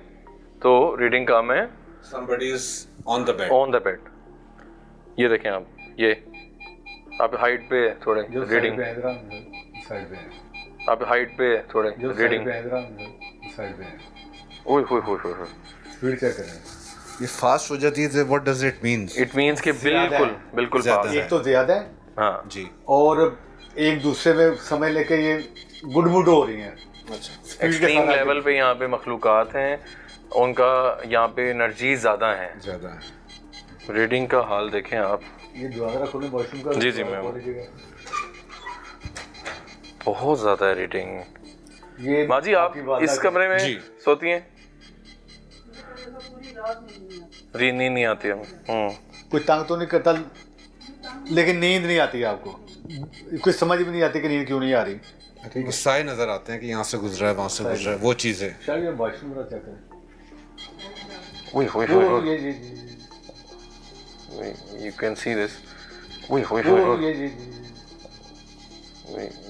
तो रीडिंग काम है Somebody is on the bed. On the bed. ये देखें आप, ये आप हाइट पे है थोड़े जो रीडिंग, साइड पे है इधर इस साइड पे है। आप हाइट पे है थोड़े जो साइड रीडिंग। पे है इधर इस साइड पे है। ओए होए होए होए, स्पीड चेक करें। ये फास्ट हो जाती है तो what does it means? It means कि ज़्यादा बिल्कुल है। बिल्कुल ज़्यादा पास है। एक तो ज्यादा है हाँ जी। और एक दूसरे में समझ लेके ये गुडमुड हो रही हैं। अच्छा, स्पीड के एक्सट्रीम साथ लेवल पे यहाँ पे मखलूकात हैं, उनका यहाँ पे एनर्जी ज़्यादा है। ज़्यादा है। रीडिंग का हाल देखें आप, ये दरवाजा खोलें वॉशरूम का। जी, जी, मैं बहुत ज़्यादा है रीडिंग। ये माँ जी, आप आपकी वालदा इस की- कमरे में जी। सोती हैं? नींद नहीं आती है। कोई तंग तो नहीं करता, लेकिन नींद नहीं आती आपको? कुछ समझ भी नहीं आती कि नींद क्यों नहीं आ रही? ठीक है, साए नजर आते हैं कि यहाँ से गुजरा है, वहाँ से गुजरा है, वो चीज़ें। शायद ये वॉशरूम का चेक करें। ओए होए वो होए, ये you can see this. ओए होए वो होए, ये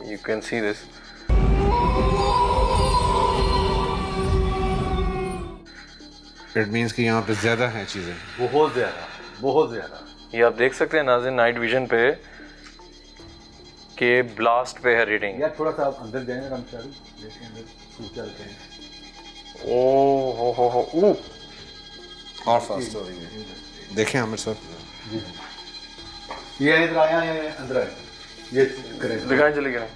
you can see this. It means कि यहाँ पे ज़्यादा हैं चीज़ें। बहुत ज्यादा, बहुत ज्यादा। ये आप देख सकते हैं नाज़रीन नाइट विजन पे कि ब्लास्ट पे है रीडिंग। यार थोड़ा सा आप अंदर जाएंगे रामचारी, देखिए अंदर सूख चलते हैं। ओ हो और फास्ट हो रही है। देखें आमिर साहब, ये इधर आया है, अंदर आए, ये करें, दिखाएं चले गए।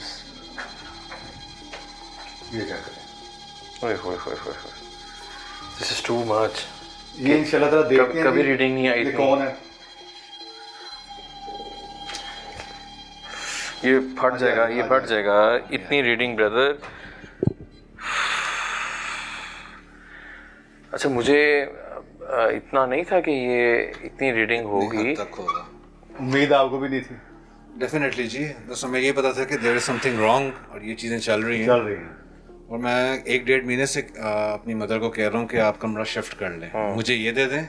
ये क्या करें? ओए होए होए होए, दिस इज टू मच। ये इंशाल्लाह ताला देखते हैं। कभी कि रीडिंग नहीं आई ये थी। कौन है? ये फट जाएगा, ये फट जाएगा। इतनी रीडिंग ब्रदर। अच्छा, मुझे इतना नहीं था कि ये इतनी रीडिंग होगी। तक होगा। उम्मीद आपको भी नहीं थी? डेफिनेटली जी, बस हमें ये पता था कि देयर इज समथिंग रॉन्ग और ये चीज़ें चल रही हैं। चल रही है। और मैं 1-1.5 महीने से अपनी मदर को कह रहा हूँ कि आप कमरा शिफ्ट कर लें, मुझे ये दे दें।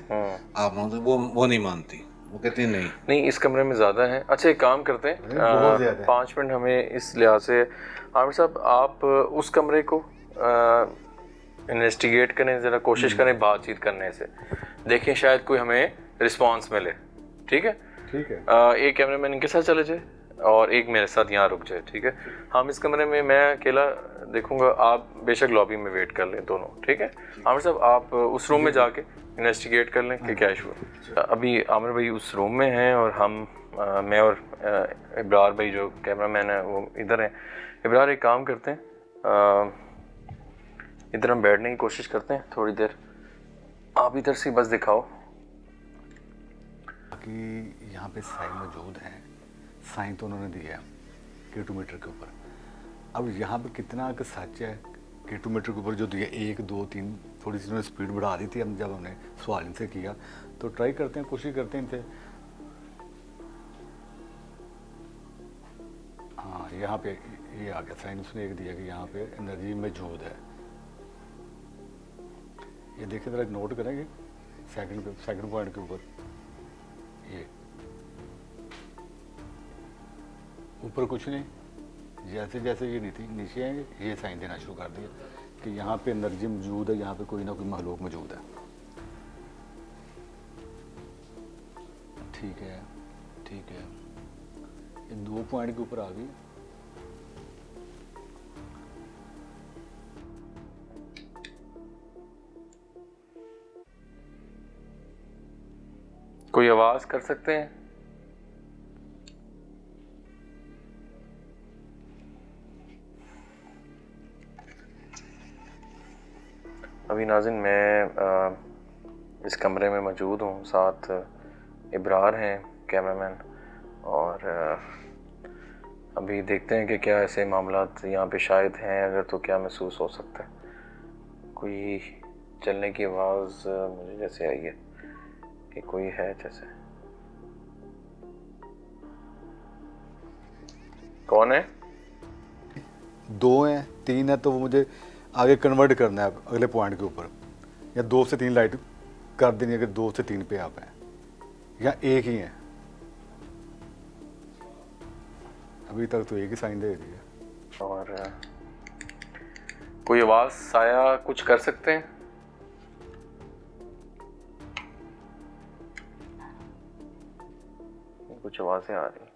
आप मानते, वो नहीं मानती, वो कहती है नहीं। नहीं, इस कमरे में ज़्यादा है। अच्छा, एक काम करते हैं, बहुत ज़्यादा है। 5 मिनट हमें इस लिहाज से। आमिर साहब, आप उस कमरे को इन्वेस्टिगेट करें, ज़रा कोशिश करें बातचीत करने से, देखें शायद कोई हमें रिस्पांस मिले। ठीक है, ठीक है। एक कैमरामैन इनके साथ चले जाए और एक मेरे साथ यहाँ रुक जाए। ठीक है, हम इस कमरे में, मैं अकेला देखूंगा, आप बेशक लॉबी में वेट कर लें दोनों। ठीक है, आमिर साहब आप उस रूम में जाके इन्वेस्टिगेट कर लें कि क्या इशू है। अभी आमिर भाई उस रूम में हैं और हम मैं और इब्रार भाई जो कैमरामैन है वो इधर हैं। इब्रार, एक काम करते हैं, इधर हम बैठने की कोशिश करते हैं थोड़ी देर, आप इधर से बस दिखाओ कि यहाँ पे साइन मौजूद हैं। साइन तो उन्होंने दिया है किलोमीटर के ऊपर। अब यहाँ पे कितना का सच है किलोमीटर के ऊपर जो दिया, 1 2 3, थोड़ी सी उन्होंने स्पीड बढ़ा दी थी। हम जब हमने सवाल इनसे किया तो ट्राई करते हैं, कोशिश करते हैं इनसे। हाँ, यहाँ पे ये आ गया साइन, उसने एक दिया कि यहाँ पे एनर्जी मौजूद है। ये देखिए ज़रा, नोट करेंगे सेकंड पॉइंट के ऊपर, ये ऊपर कुछ नहीं, जैसे जैसे ये नहीं थी, नीचे आएंगे ये साइन देना शुरू कर दिया कि यहाँ पे एनर्जी मौजूद है, यहाँ पे कोई ना कोई महलूक मौजूद है। ठीक है, ठीक है, ये 2 पॉइंट के ऊपर आ गई। कोई आवाज़ कर सकते हैं? अभी नाज़रीन मैं इस कमरे में मौजूद हूँ, साथ इब्रार हैं कैमरामैन, और अभी देखते हैं कि क्या ऐसे मामला यहाँ पे शायद हैं, अगर तो क्या महसूस हो सकता है। कोई चलने की आवाज़ मुझे जैसे आई है कि कोई है जैसे। कौन है? 2 हैं 3 है, तो वो मुझे आगे कन्वर्ट करना है अगले पॉइंट के ऊपर, या 2 से 3 लाइट कर देनी है कि 2 से 3 पे आप हैं, या एक ही है। अभी तक तो एक ही साइन दे रही है। और कोई आवाज़ साया कुछ कर सकते हैं? कुछ आवाज़ें आ रही।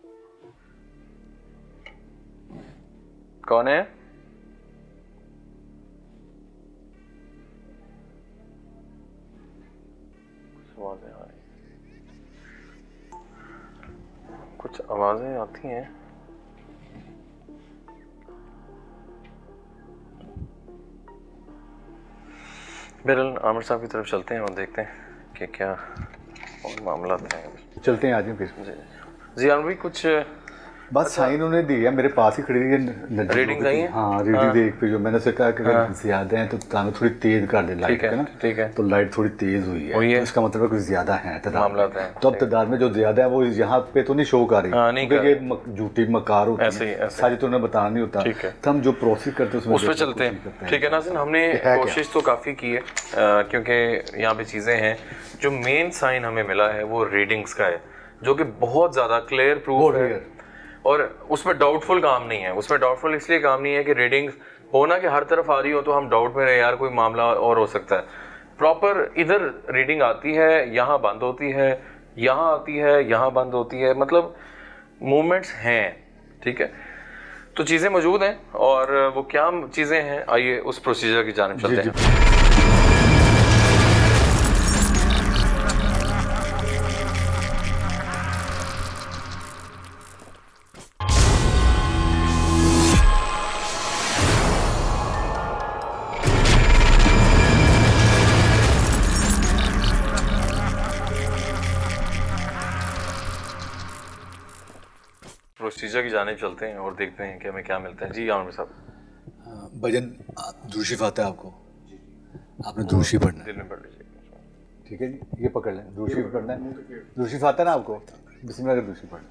कौन है? कुछ आवाज़ें आ रही, कुछ आवाज़ें आती हैं। बहरहाल आमिर साहब की तरफ चलते हैं और देखते हैं कि क्या और मामला है। चलते हैं आज फिर। जी आमिर भाई, कुछ बस साइन उन्होंने दी है, मेरे पास ही खड़ी है। रीडिंग आई है? हाँ, रीडिंग देख पे जो मैंने उसे कहा कि अगर ज्यादा है तो ताना थोड़ी तेज कर दे लाइट है ना। ठीक है। तो लाइट थोड़ी तेज हुई है, तो इसका मतलब है कुछ ज्यादा है मामला है। तो अब तादाद में जो ज्यादा है वो यहाँ पे तो नहीं शो कर रही, क्योंकि ये झूठी मकार होती है, सारी तो उन्हें बताना नहीं होता। तो हम जो प्रोसेस करते हैं उस पर चलते हैं। ठीक है नाज़रीन, हमने कोशिश तो काफ़ी की है, क्योंकि यहाँ पे चीज़ें हैं। जो मेन साइन हमें मिला है वो रीडिंग्स का है, जो कि बहुत ज़्यादा क्लियर प्रूफ है, और उसमें डाउटफुल काम नहीं है। उसमें डाउटफुल इसलिए काम नहीं है कि रीडिंग्स होना कि हर तरफ आ रही हो तो हम डाउट में रहे यार कोई मामला और हो सकता है। प्रॉपर इधर रीडिंग आती है, यहाँ बंद होती है, यहाँ आती है, यहाँ बंद होती है, मतलब मूवमेंट्स हैं। ठीक है, तो चीज़ें मौजूद हैं, और वो क्या चीज़ें हैं आइए उस प्रोसीजर की जानिब चलते हैं। प्रोसीजर की जाने चलते हैं और देखते हैं कि हमें क्या मिलता है। जी आमिर साहब, भजन दूरशीफ आता है आपको? आपने दूरशीफ पढ़ना है, दिल में पढ़ लीजिए। ठीक है जी, ये पकड़ लें, दूरशीफ पढ़ना है। दूरशीफ आता है ना आपको? बिस्मिल्लाह का दूरशीफ पढ़ना।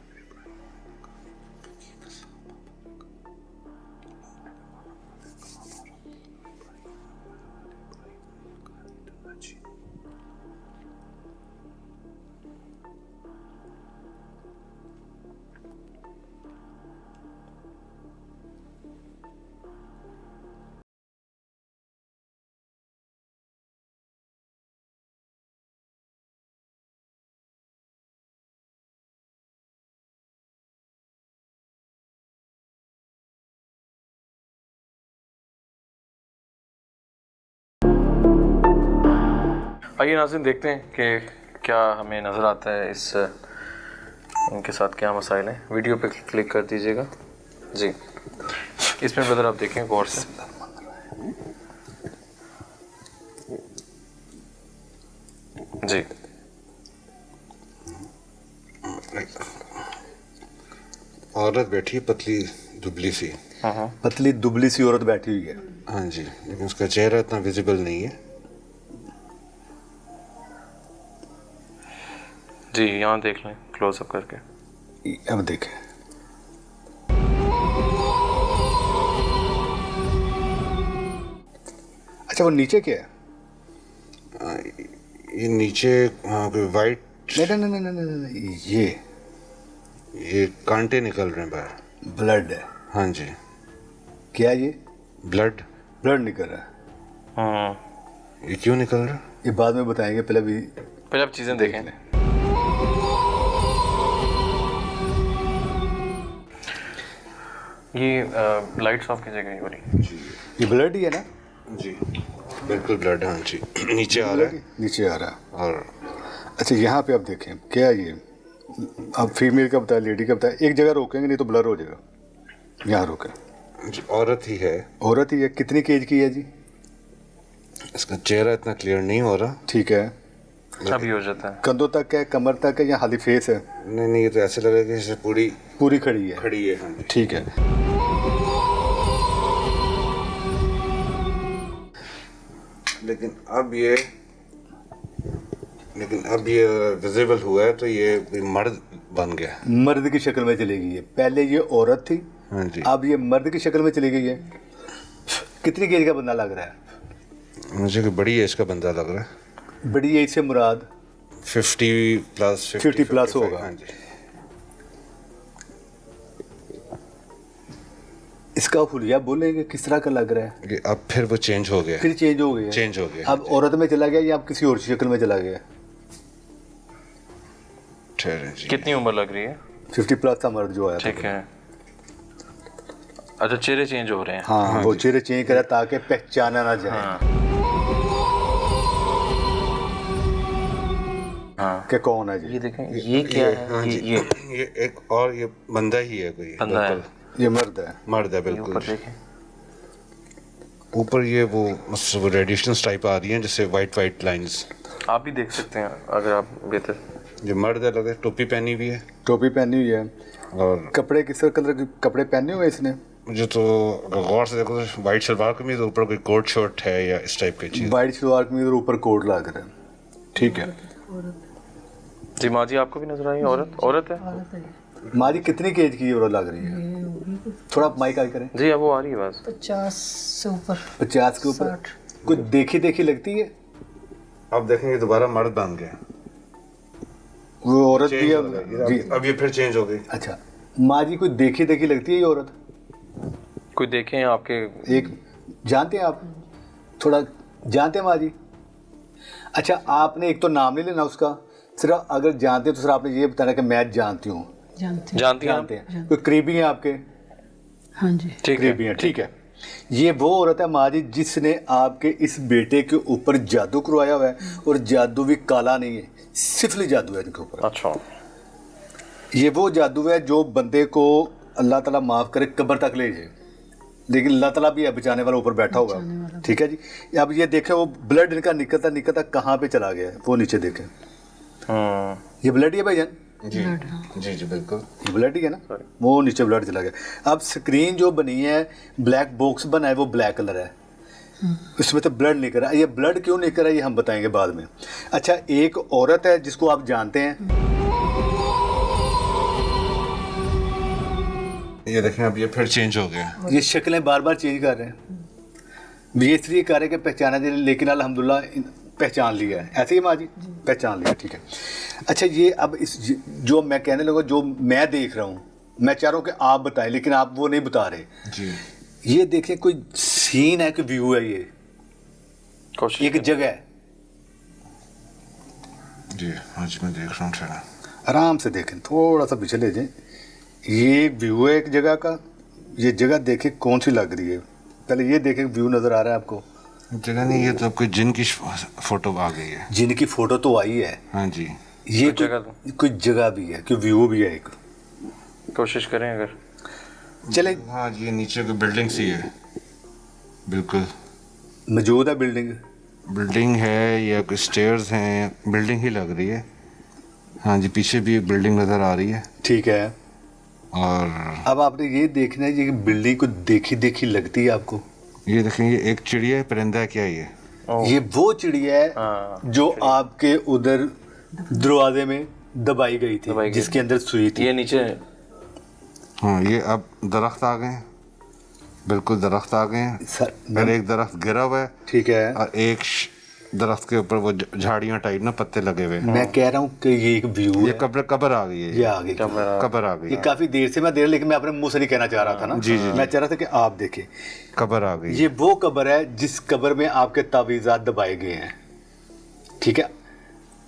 आइए नाज़रीन, देखते हैं कि क्या हमें नज़र आता है इस इनके साथ क्या मसाइल हैं। वीडियो पे क्लिक कर दीजिएगा जी। इसमें ब्रदर आप देखें गौर से। जी औरत बैठी है, पतली दुबली सी। पतली दुबली सी औरत बैठी हुई है। हाँ जी, लेकिन उसका चेहरा इतना विजिबल नहीं है। जी, यहाँ देख लें क्लोज अप करके। अब देखें, अच्छा वो नीचे क्या है? ये नीचे कोई वाइट, नहीं, ये कांटे निकल रहे हैं बाहर। ब्लड है। हाँ जी। क्या ये? ब्लड निकल रहा है। ये क्यों निकल रहा है? ये बाद में बताएंगे, पहले आप चीज़ें देखें। ये लाइट्स ऑफ कीजिएगा। ये वाली ये ब्लड ही है ना? जी बिल्कुल ब्लड। हाँ जी, नीचे आ रहा है। नीचे आ रहा है। और अच्छा यहाँ पे आप देखें, क्या ये अब फीमेल का बताया, लेडी का बताया, एक जगह रोकेंगे नहीं तो ब्लर हो जाएगा। यहाँ रोकें जी, औरत ही है। औरत ही है। कितनी केज की है जी? इसका चेहरा इतना क्लियर नहीं हो रहा। ठीक है, अभी हो जाता है। कंधों तक है, कमर तक है या खाली फेस है? नहीं नहीं, ये तो ऐसे लग रहा है कि जैसे पूरी खड़ी है। खड़ी है। हाँ जी। ठीक है। लेकिन अब ये विजिबल हुआ है तो ये मर्द बन गया। मर्द की शक्ल में चली गई है। पहले ये औरत थी, हाँ जी। अब ये मर्द की शक्ल में चली गई है। कितनी एज का बंदा लग रहा है? मुझे कोई बड़ी एज का बंदा लग रहा है। बड़ी एज से मुराद 50 प्लस 50 प्लस होगा। हाँ जी। इसका हुलिया बोलेंगे किस तरह का लग रहा है? ये अब फिर वो चेंज हो गया। फिर चेंज हो गया। चेंज हो गया। अब औरत में चला गया या अब किसी और शक्ल में चला गया? ठहरे जी। कितनी उम्र लग रही है? 50 प्लस था मर्द जो आया था। ठीक है। अच्छा, चेहरे चेंज हो रहे हैं। हाँ, वो चेहरे चेंज करा ताकि पहचाना ना जाए। हाँ। कि कौन है जी? ये देखें, ये क्या है? हाँ जी। ये एक और ये बंदा ही है कोई। बंदा है। ये मर्द है। मर्द है ये बिल्कुल। ऊपर देखें। ऊपर ये वो रेडिएशंस टाइप आ रही हैं जैसे वाइट लाइंस। आप भी देख सकते हैं अगर आप बेहतर। ये मर्द है, लग रहा है टोपी पहनी हुई है। टोपी पहनी हुई है। और कपड़े किस कलर के कपड़े पहने हुए इसने? मुझे तो अगर गौर से देखो तो वाइट सलवार कमीज, ऊपर कोई कोट शर्ट है या इस टाइप की चीज। वाइट सलवार कमीज और ऊपर कोट लग रहा है। ठीक है। जी माँ जी, आपको भी नजर आई औरत है? मारी कितनी एज की औरत लग रही है? थोड़ा माइक आगे करें। जी अब वो आ रही है बस। 50 से ऊपर। 50 के ऊपर। कुछ देखी लगती है। अब देखेंगे दोबारा मर्द बन गया। वो औरत भी चेंज है हो गया। जी। अब ये फिर चेंज हो गई। अच्छा, माँ जी कोई देखी लगती है ये औरत? कोई देखे हैं आपके? एक जानते हैं आप? थोड़ा जानते हैं माँ जी? अच्छा, आपने एक तो नाम नहीं लेना उसका, सिर्फ अगर जानते हैं तो सिर्फ आपने ये बताना कि मैं जानती हूँ। जानती हैं? कोई करीबी हैं आपके? हाँ जी। ठीक है। करीबी हैं, ठीक है। ये वो औरत है माँ जी जिसने आपके इस बेटे के ऊपर जादू करवाया हुआ है, और जादू भी काला नहीं है, सिफली जादू है इनके ऊपर। अच्छा। ये वो जादू है जो बंदे को अल्लाह ताला माफ़ करे कब्र तक ले जाए, लेकिन अल्लाह ताला भी है बचाने वाला ऊपर बैठा होगा। ठीक है जी। अब ये देखें वो ब्लड इनका निकलता कहाँ पे चला गया है, वो नीचे देखें। ये ब्लड ही है भाईजान? जी जी जी बिल्कुल, ये ब्लड ही है ना। वो नीचे ब्लड चला गया। अब स्क्रीन जो बनी है, ब्लैक बॉक्स बना है, वो ब्लैक कलर है, इसमें तो ब्लड नहीं करा। ये ब्लड क्यों नहीं करा ये हम बताएंगे बाद में। अच्छा, एक औरत है जिसको आप जानते हैं, ये देखें अब ये फिर चेंज हो गया। ये शक्लें बार बार चेंज कर रहे हैं। ये इसलिए कर रहे हैं कि पहचाना जाए, लेकिन अल्हम्दुलिल्लाह पहचान लिया है। ऐसे ही माँ जी पहचान लिया, ठीक है। अच्छा, ये अब इस जो मैं कहने लगा, जो मैं देख रहा हूँ, मैं चाह रहा हूँ कि आप बताएं, लेकिन आप वो नहीं बता रहे जी। ये देखें, कोई सीन है, कोई व्यू है, ये एक जगह है जी। आज मैं देख रहा हूँ, ठहरा आराम से देखें, थोड़ा सा पीछे ले जाएं। ये व्यू है एक जगह का, ये जगह देखें कौन सी लग रही है। पहले ये देखें, व्यू नज़र आ रहा है आपको? जगह नहीं, ये तो कोई जिन की फोटो आ गई है। जिन की फोटो तो आई है। हाँ जी। ये कोई जगह भी है, कोई व्यू भी है, एक कोशिश करें अगर चले। हाँ जी, ये नीचे कोई बिल्डिंग सी है, बिल्कुल मौजूद है बिल्डिंग है या कोई स्टेयर्स हैं, बिल्डिंग ही लग रही है। हाँ जी, पीछे भी एक बिल्डिंग नज़र आ रही है। ठीक है। और अब आपने ये देखना है, ये बिल्डिंग को देखी लगती है आपको? ये देखें, ये एक चिड़िया है, परिंदा है क्या ये वो चिड़िया है जो आपके उधर दरवाजे में दबाई गई थी, जिसके अंदर सुई थी। ये नीचे। हाँ, ये अब दरख्त आ गए, बिल्कुल दरख्त आ गए हैं। और एक दरख्त गिरा हुआ है, ठीक है, और एक दरख्त के ऊपर वो झाड़ियाँ टाइप ना पत्ते लगे हुए। मैं कह रहा हूँ कि ये एक व्यू है। ये कब्र आ गई है। ये आ गई कब्र आ गई। ये काफी देर से मैं लेकिन मैं अपने मुंह से नहीं कहना चाह रहा था ना। जी। मैं चाह रहा था कि आप देखें, कब्र आ गई। ये वो कब्र है जिस कब्र में आपके तावीज़ात दबाए गए हैं। ठीक है।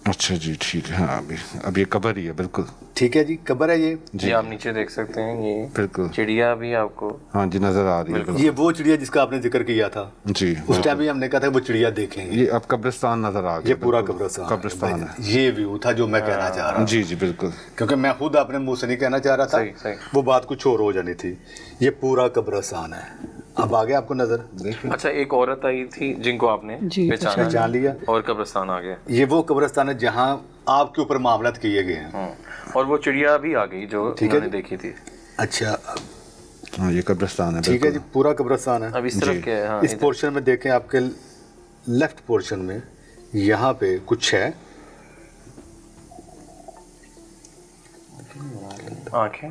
अच्छा जी, ठीक है। हाँ, अब ये कब्र ही है, बिल्कुल ठीक है जी, कब्र है ये जी। आप नीचे देख सकते हैं, ये बिल्कुल चिड़िया भी आपको हाँ जी नजर आ रही है। ये वो चिड़िया जिसका आपने जिक्र किया था जी, उस टाइम भी हमने कहा था वो चिड़िया देखेंगे। ये अब कब्रिस्तान नजर आ गया। ये पूरा कब्रिस्तान है। ये व्यू था जो मैं कहना चाह रहा था। जी जी बिल्कुल, क्योंकि मैं खुद अपने मुंह से नहीं कहना चाह रहा था, सही। वो बात कुछ और हो जानी थी। ये पूरा कब्रिस्तान है। अब आ गया आपको नजर? अच्छा, एक औरत आई थी जिनको आपने जी, पहचान लिया। और कब्रिस्तान आ गया। ये वो कब्रिस्तान है जहाँ आपके ऊपर मामलात किए गए हैं। और वो चिड़िया भी आ गई जो उन्होंने देखी थी। अच्छा, हाँ ये कब्रिस्तान है। ठीक है जी, पूरा कब्रिस्तान है। अब इस तरफ क्या है? हाँ, इस पोर्शन में देखें, आपके लेफ्ट पोर्शन में यहाँ पे कुछ है। आंखें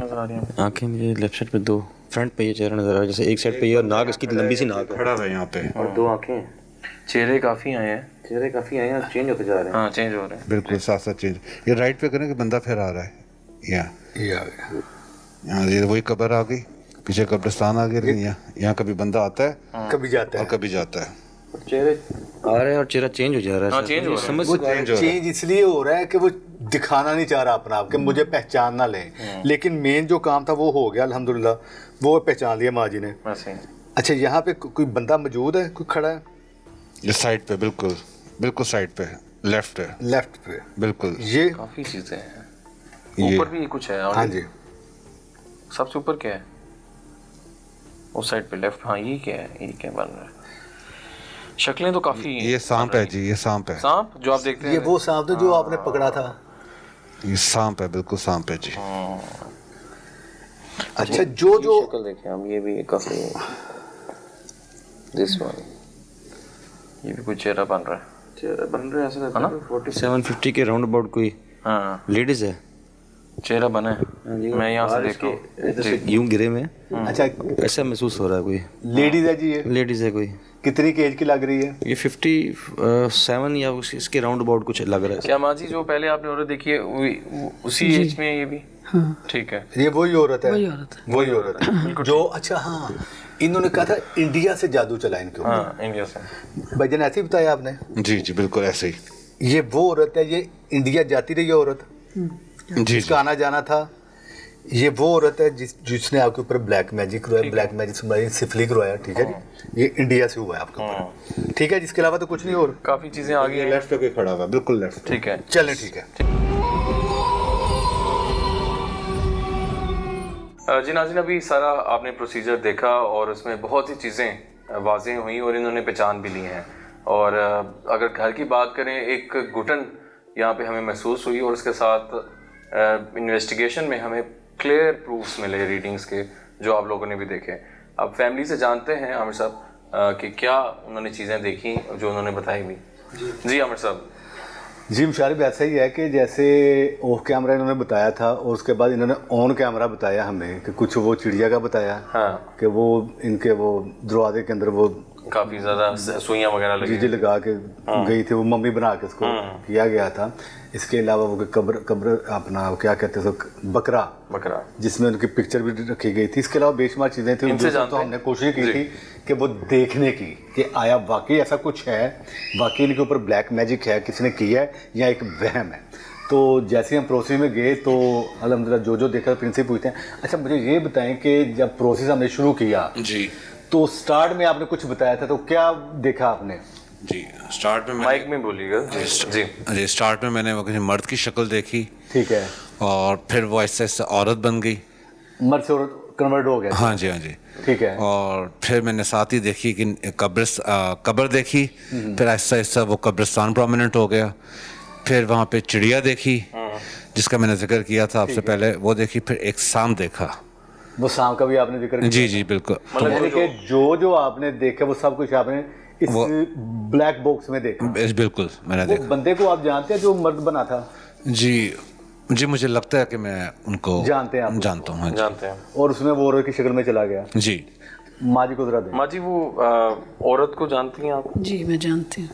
नजर आ रही हैं। आंखें मुझे लेफ्ट साइड पे दो, फ्रंट पे ये चेहरा नजर आ रहा है, जैसे एक साइड पे ये और नाक, इसकी लंबी सी नाक है। खड़ा है यहाँ पे। और दो आंखें। चेहरे काफी आए हैं, चेंज होते जा रहे हैं। हाँ चेंज हो रहे हैं। बिल्कुल साथ साथ चेंज। ये राइट पे करें कि बंदा फिर आ रहा है। ये आ गया। यहाँ ये वही कब्र आ गई, पीछे कब्रिस्तान आ गया, लेकिन यहाँ कभी बंदा आता है कभी जाता और है। कभी जाता है। चेहरे आ रहे हैं और चेहरा चेंज हो जा रहा है। हाँ, चेंज हो रहा है। समझ वो चेंज हो रहा है। चेंज इसलिए हो रहा है कि वो दिखाना नहीं चाह रहा अपना आप, कि मुझे पहचान ना ले। लेकिन मेन जो काम था वो हो गया अल्हम्दुलिल्लाह, वो पहचान लिया माँ जी ने। वैसे ही। अच्छा, यहाँ पे कोई बंदा मौजूद है, कोई खड़ा है? ये साइड पे, बिल्कुल बिल्कुल साइड पे, लेफ्ट है, लेफ्ट पे बिल्कुल। ये काफी चीजें हैं। ये ऊपर भी कुछ है। और हाँ जी, सबसे ऊपर क्या है? उस साइड पे लेफ्ट। हाँ, ये क्या है? ये क्या बन रहा है? शक्लें तो काफी। ये सांप है जी, ये सांप है। सांप जो आप देखते हैं। ये वो सांप था जो आपने पकड़ा था। ये सांप है, बिल्कुल सांप है जी। अच्छा, जो शक्ल देखें हम, ये भी काफी। दिस वन, ये भी कुछ चेहरा बन रहा है। चेहरा बन रहा है ऐसा लगता है ना। 4750 के राउंड अबाउट कोई हाँ, लेडीज है, चेहरा बना है। मैं यहाँ से देख रहा हूँ। यूं गिरे में अच्छा ऐसा महसूस हो रहा है। कोई लेडीज है जी, ये लेडीज है कोई। कितनी केज की लग रही है? ये 57 या इसके राउंड अबाउट कुछ लग रहा है। क्या माँ जी जो पहले आपने औरत देखी है उसी एज में है ये भी? हाँ, ठीक है। ये वही औरत है? वही औरत है। वही औरत है जो, अच्छा हाँ, इन्होंने कहा था इंडिया से जादू चला इनके ऊपर। हाँ, इंडिया से। भाईजान ऐसे ही बताया आपने? जी जी बिल्कुल ऐसे ही। ये वो औरत है, ये इंडिया जाती रही है औरत, जी जी जिसका आना जाना था। ये वो औरत है जिसने आपके ऊपर ब्लैक मैजिक करवाया, ब्लैक मैजिक से सिफली करवाया। ठीक है जी, ये इंडिया से हुआ है आपके ऊपर। ठीक है, जिसके अलावा तो कुछ नहीं। और काफी चीजें आ गई हैं। लेफ्ट पे कोई खड़ा हुआ है, बिल्कुल लेफ्ट। ठीक है। चलें, ठीक है। जी नाज़रीन, अभी सारा आपने प्रोसीजर देखा और उसमें बहुत सी चीज़ें वाज़ेह हुई और इन्होंने पहचान भी ली हैं। और अगर घर की बात करें, एक घुटन यहाँ पे हमें महसूस हुई और उसके साथ इन्वेस्टिगेशन में हमें क्लियर प्रूफ्स मिले रीडिंग्स के, जो आप लोगों ने भी देखे। अब फैमिली से जानते हैं आमिर साहब कि क्या उन्होंने चीज़ें देखी जो उन्होंने बताई भी। जी आमिर साहब। जी मुशारिफ, ऐसा ही है कि जैसे ऑफ कैमरा इन्होंने बताया था और उसके बाद इन्होंने ऑन कैमरा बताया हमें कि कुछ वो चिड़िया का बताया। हाँ, कि वो इनके वो दरवाजे के अंदर वो काफ़ी ज़्यादा सुइयाँ वगैरह लगी। जी लगा के गई थी, वो मम्मी बना के उसको किया गया था। इसके अलावा वो कब्र अपना क्या कहते हैं उसको, बकरा, जिसमें उनकी पिक्चर भी रखी गई थी। इसके अलावा बेशुमार चीज़ें थी जो तो हमने कोशिश की थी कि वो देखने की कि आया वाकई ऐसा कुछ है, वाकई इनके ऊपर ब्लैक मैजिक है, किसी ने किया है या एक वहम है। तो जैसे हम प्रोसेस में गए तो अल्हम्दुलिल्लाह जो देखा प्रिंसिपल पूछते हैं। अच्छा, मुझे ये बताएं कि जब प्रोसेस हमने शुरू किया जी, तो स्टार्ट में आपने कुछ बताया था, तो क्या देखा आपने? जी स्टार्ट में माइक में बोलिएगा। जी जी स्टार्ट में मैंने वो किसी मर्द की शक्ल देखी। ठीक है। और फिर वो ऐसे ऐसे औरत बन गई, मर्द से औरत कन्वर्ट हो गया। हाँ जी हाँ जी। ठीक है। और फिर मैंने साथ ही देखी कि कब्र देखी, फिर ऐसा ऐसा वो कब्रिस्तान प्रोमिनेंट हो गया। फिर वहाँ पे चिड़िया देखी जिसका मैंने जिक्र किया था आपसे पहले, वो देखी। फिर एक सांप देखा। वो सांप का भी आपने जिक्र किया? जी जी बिल्कुल। मतलब यानी कि जो आपने देखा वो सब कुछ आपने इस ब्लैक बॉक्स में देखा? बिल्कुल मैंने वो देखा। बंदे को आप जानते हैं जो मर्द बना था? जी जी मुझे लगता है कि मैं उनको जानते हैं आप? जानता हूँ, हाँ जी। जानते हैं। और उसमें वो औरत की शक्ल में चला गया? जी। माँ जी को जरा दें। माँ जी, वो औरत को जानती हैं आप? जी मैं जानती हूँ।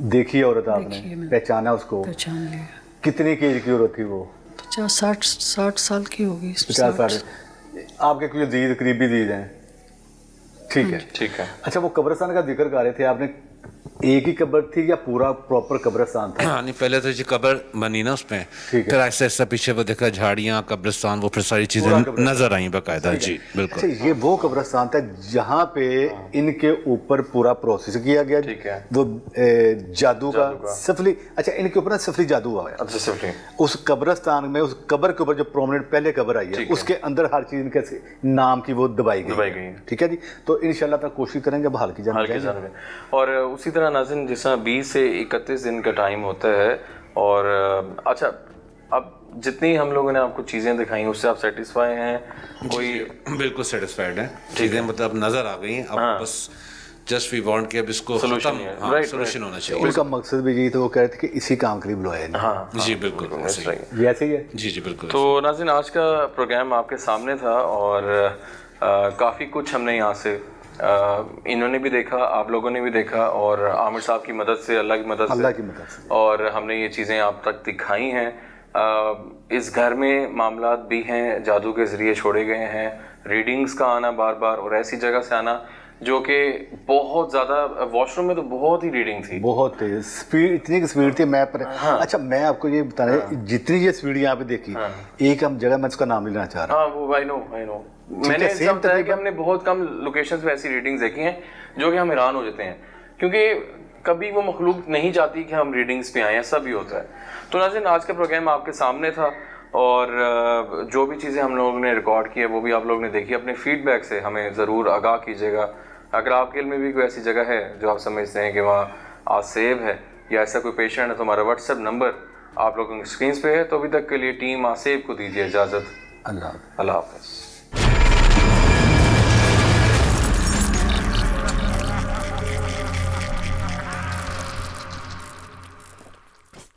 देखी औरत देखी है आपने, मैंने। पहचाना उसको? पहचान लिया। कितनी एज की औरत थी वो? 50-60 साल की होगी। 50 साल। आपके कोई अजीज करीबी अजीज हैं? ठीक है। ठीक है। अच्छा, वो कब्रिस्तान का जिक्र कर रहे थे आपने, एक ही कब्र थी या पूरा प्रॉपर कब्रिस्तान था? हाँ नहीं, पहले तो जी कब्र बनी ना उसमें, ठीक है। फिर ऐसा ऐसा पीछे वो देखा झाड़ियाँ, कब्रिस्तान, वो फिर सारी चीजें नजर आई बाकायदा। जी बिल्कुल। अच्छा, ये वो कब्रिस्तान था जहाँ पे इनके ऊपर पूरा प्रोसेस किया गया, ठीक है। वो जादू का सफली, अच्छा इनके ऊपर ना सफली जादू हुआ है। अच्छा सफली। उस कब्रिस्तान में, उस कब्र के ऊपर जो प्रोमिनेंट पहले कब्र आई है, उसके अंदर हर चीज इनके नाम की वो दबाई गई। ठीक है जी, तो इंशाल्लाह तक कोशिश करेंगे बहाल की जाने। और उसी तरह नाज़रीन, जिस तरह 20 से 31 दिन का टाइम होता है, और अच्छा अब जितनी हम लोगों ने आपको चीज़ें दिखाई उससे आप सेटिस्फाई हैं? कोई बिल्कुल सेटिस्फाइड है, चीजें मतलब नजर आ गई हैं। अब बस जस्ट वी वांट कि अब इसको सोल्यूशन होना चाहिए। उनका मकसद भी यही था, वो कह रहे थे कि इसी काम के लिए बुलाया है। हाँ जी बिल्कुल, ये ऐसे ही है। जी जी बिल्कुल। तो नाज़रीन, आज का प्रोग्राम आपके सामने था और काफ़ी कुछ हमने यहाँ से इन्होंने भी देखा, आप लोगों ने भी देखा, और आमिर साहब की मदद से, अल्लाह की मदद से, और हमने ये चीज़ें आप तक दिखाई हैं। इस घर में मामलात भी हैं, जादू के ज़रिए छोड़े गए हैं, रीडिंग्स का आना बार बार, और ऐसी जगह से आना जो कि बहुत ज़्यादा, वॉशरूम में तो बहुत ही रीडिंग थी, बहुत तेज स्पीड, इतनी स्पीड थी। मैं अच्छा मैं आपको ये बता रहा जितनी ये स्पीड यहाँ पे देखी, एक हम जगह मैं उसका नाम लेना चाह रहा हूँ। हाँ वो आई नो मैंने ऐसा बताया कि हमने बहुत कम लोकेशंस पे ऐसी रीडिंग्स देखी हैं जो कि हम हैरान हो जाते हैं, क्योंकि कभी वो मखलूक नहीं चाहती कि हम रीडिंग्स पे आए, ऐसा भी होता है। तो नाज़रीन, आज का प्रोग्राम आपके सामने था, और जो भी चीज़ें हम लोगों ने रिकॉर्ड की है वो भी आप लोगों ने देखी। अपने फीडबैक से हमें ज़रूर आगाह कीजिएगा। अगर आपके इल्म में भी कोई ऐसी जगह है जो आप समझते हैं कि वहाँ आज सेव है या ऐसा कोई पेशेंट है, तो हमारा व्हाट्सएप नंबर आप लोगों की स्क्रीन पे है। तो अभी तक के लिए टीम आसेब को दीजिए इजाज़त। अल्लाह हाफ़िज़।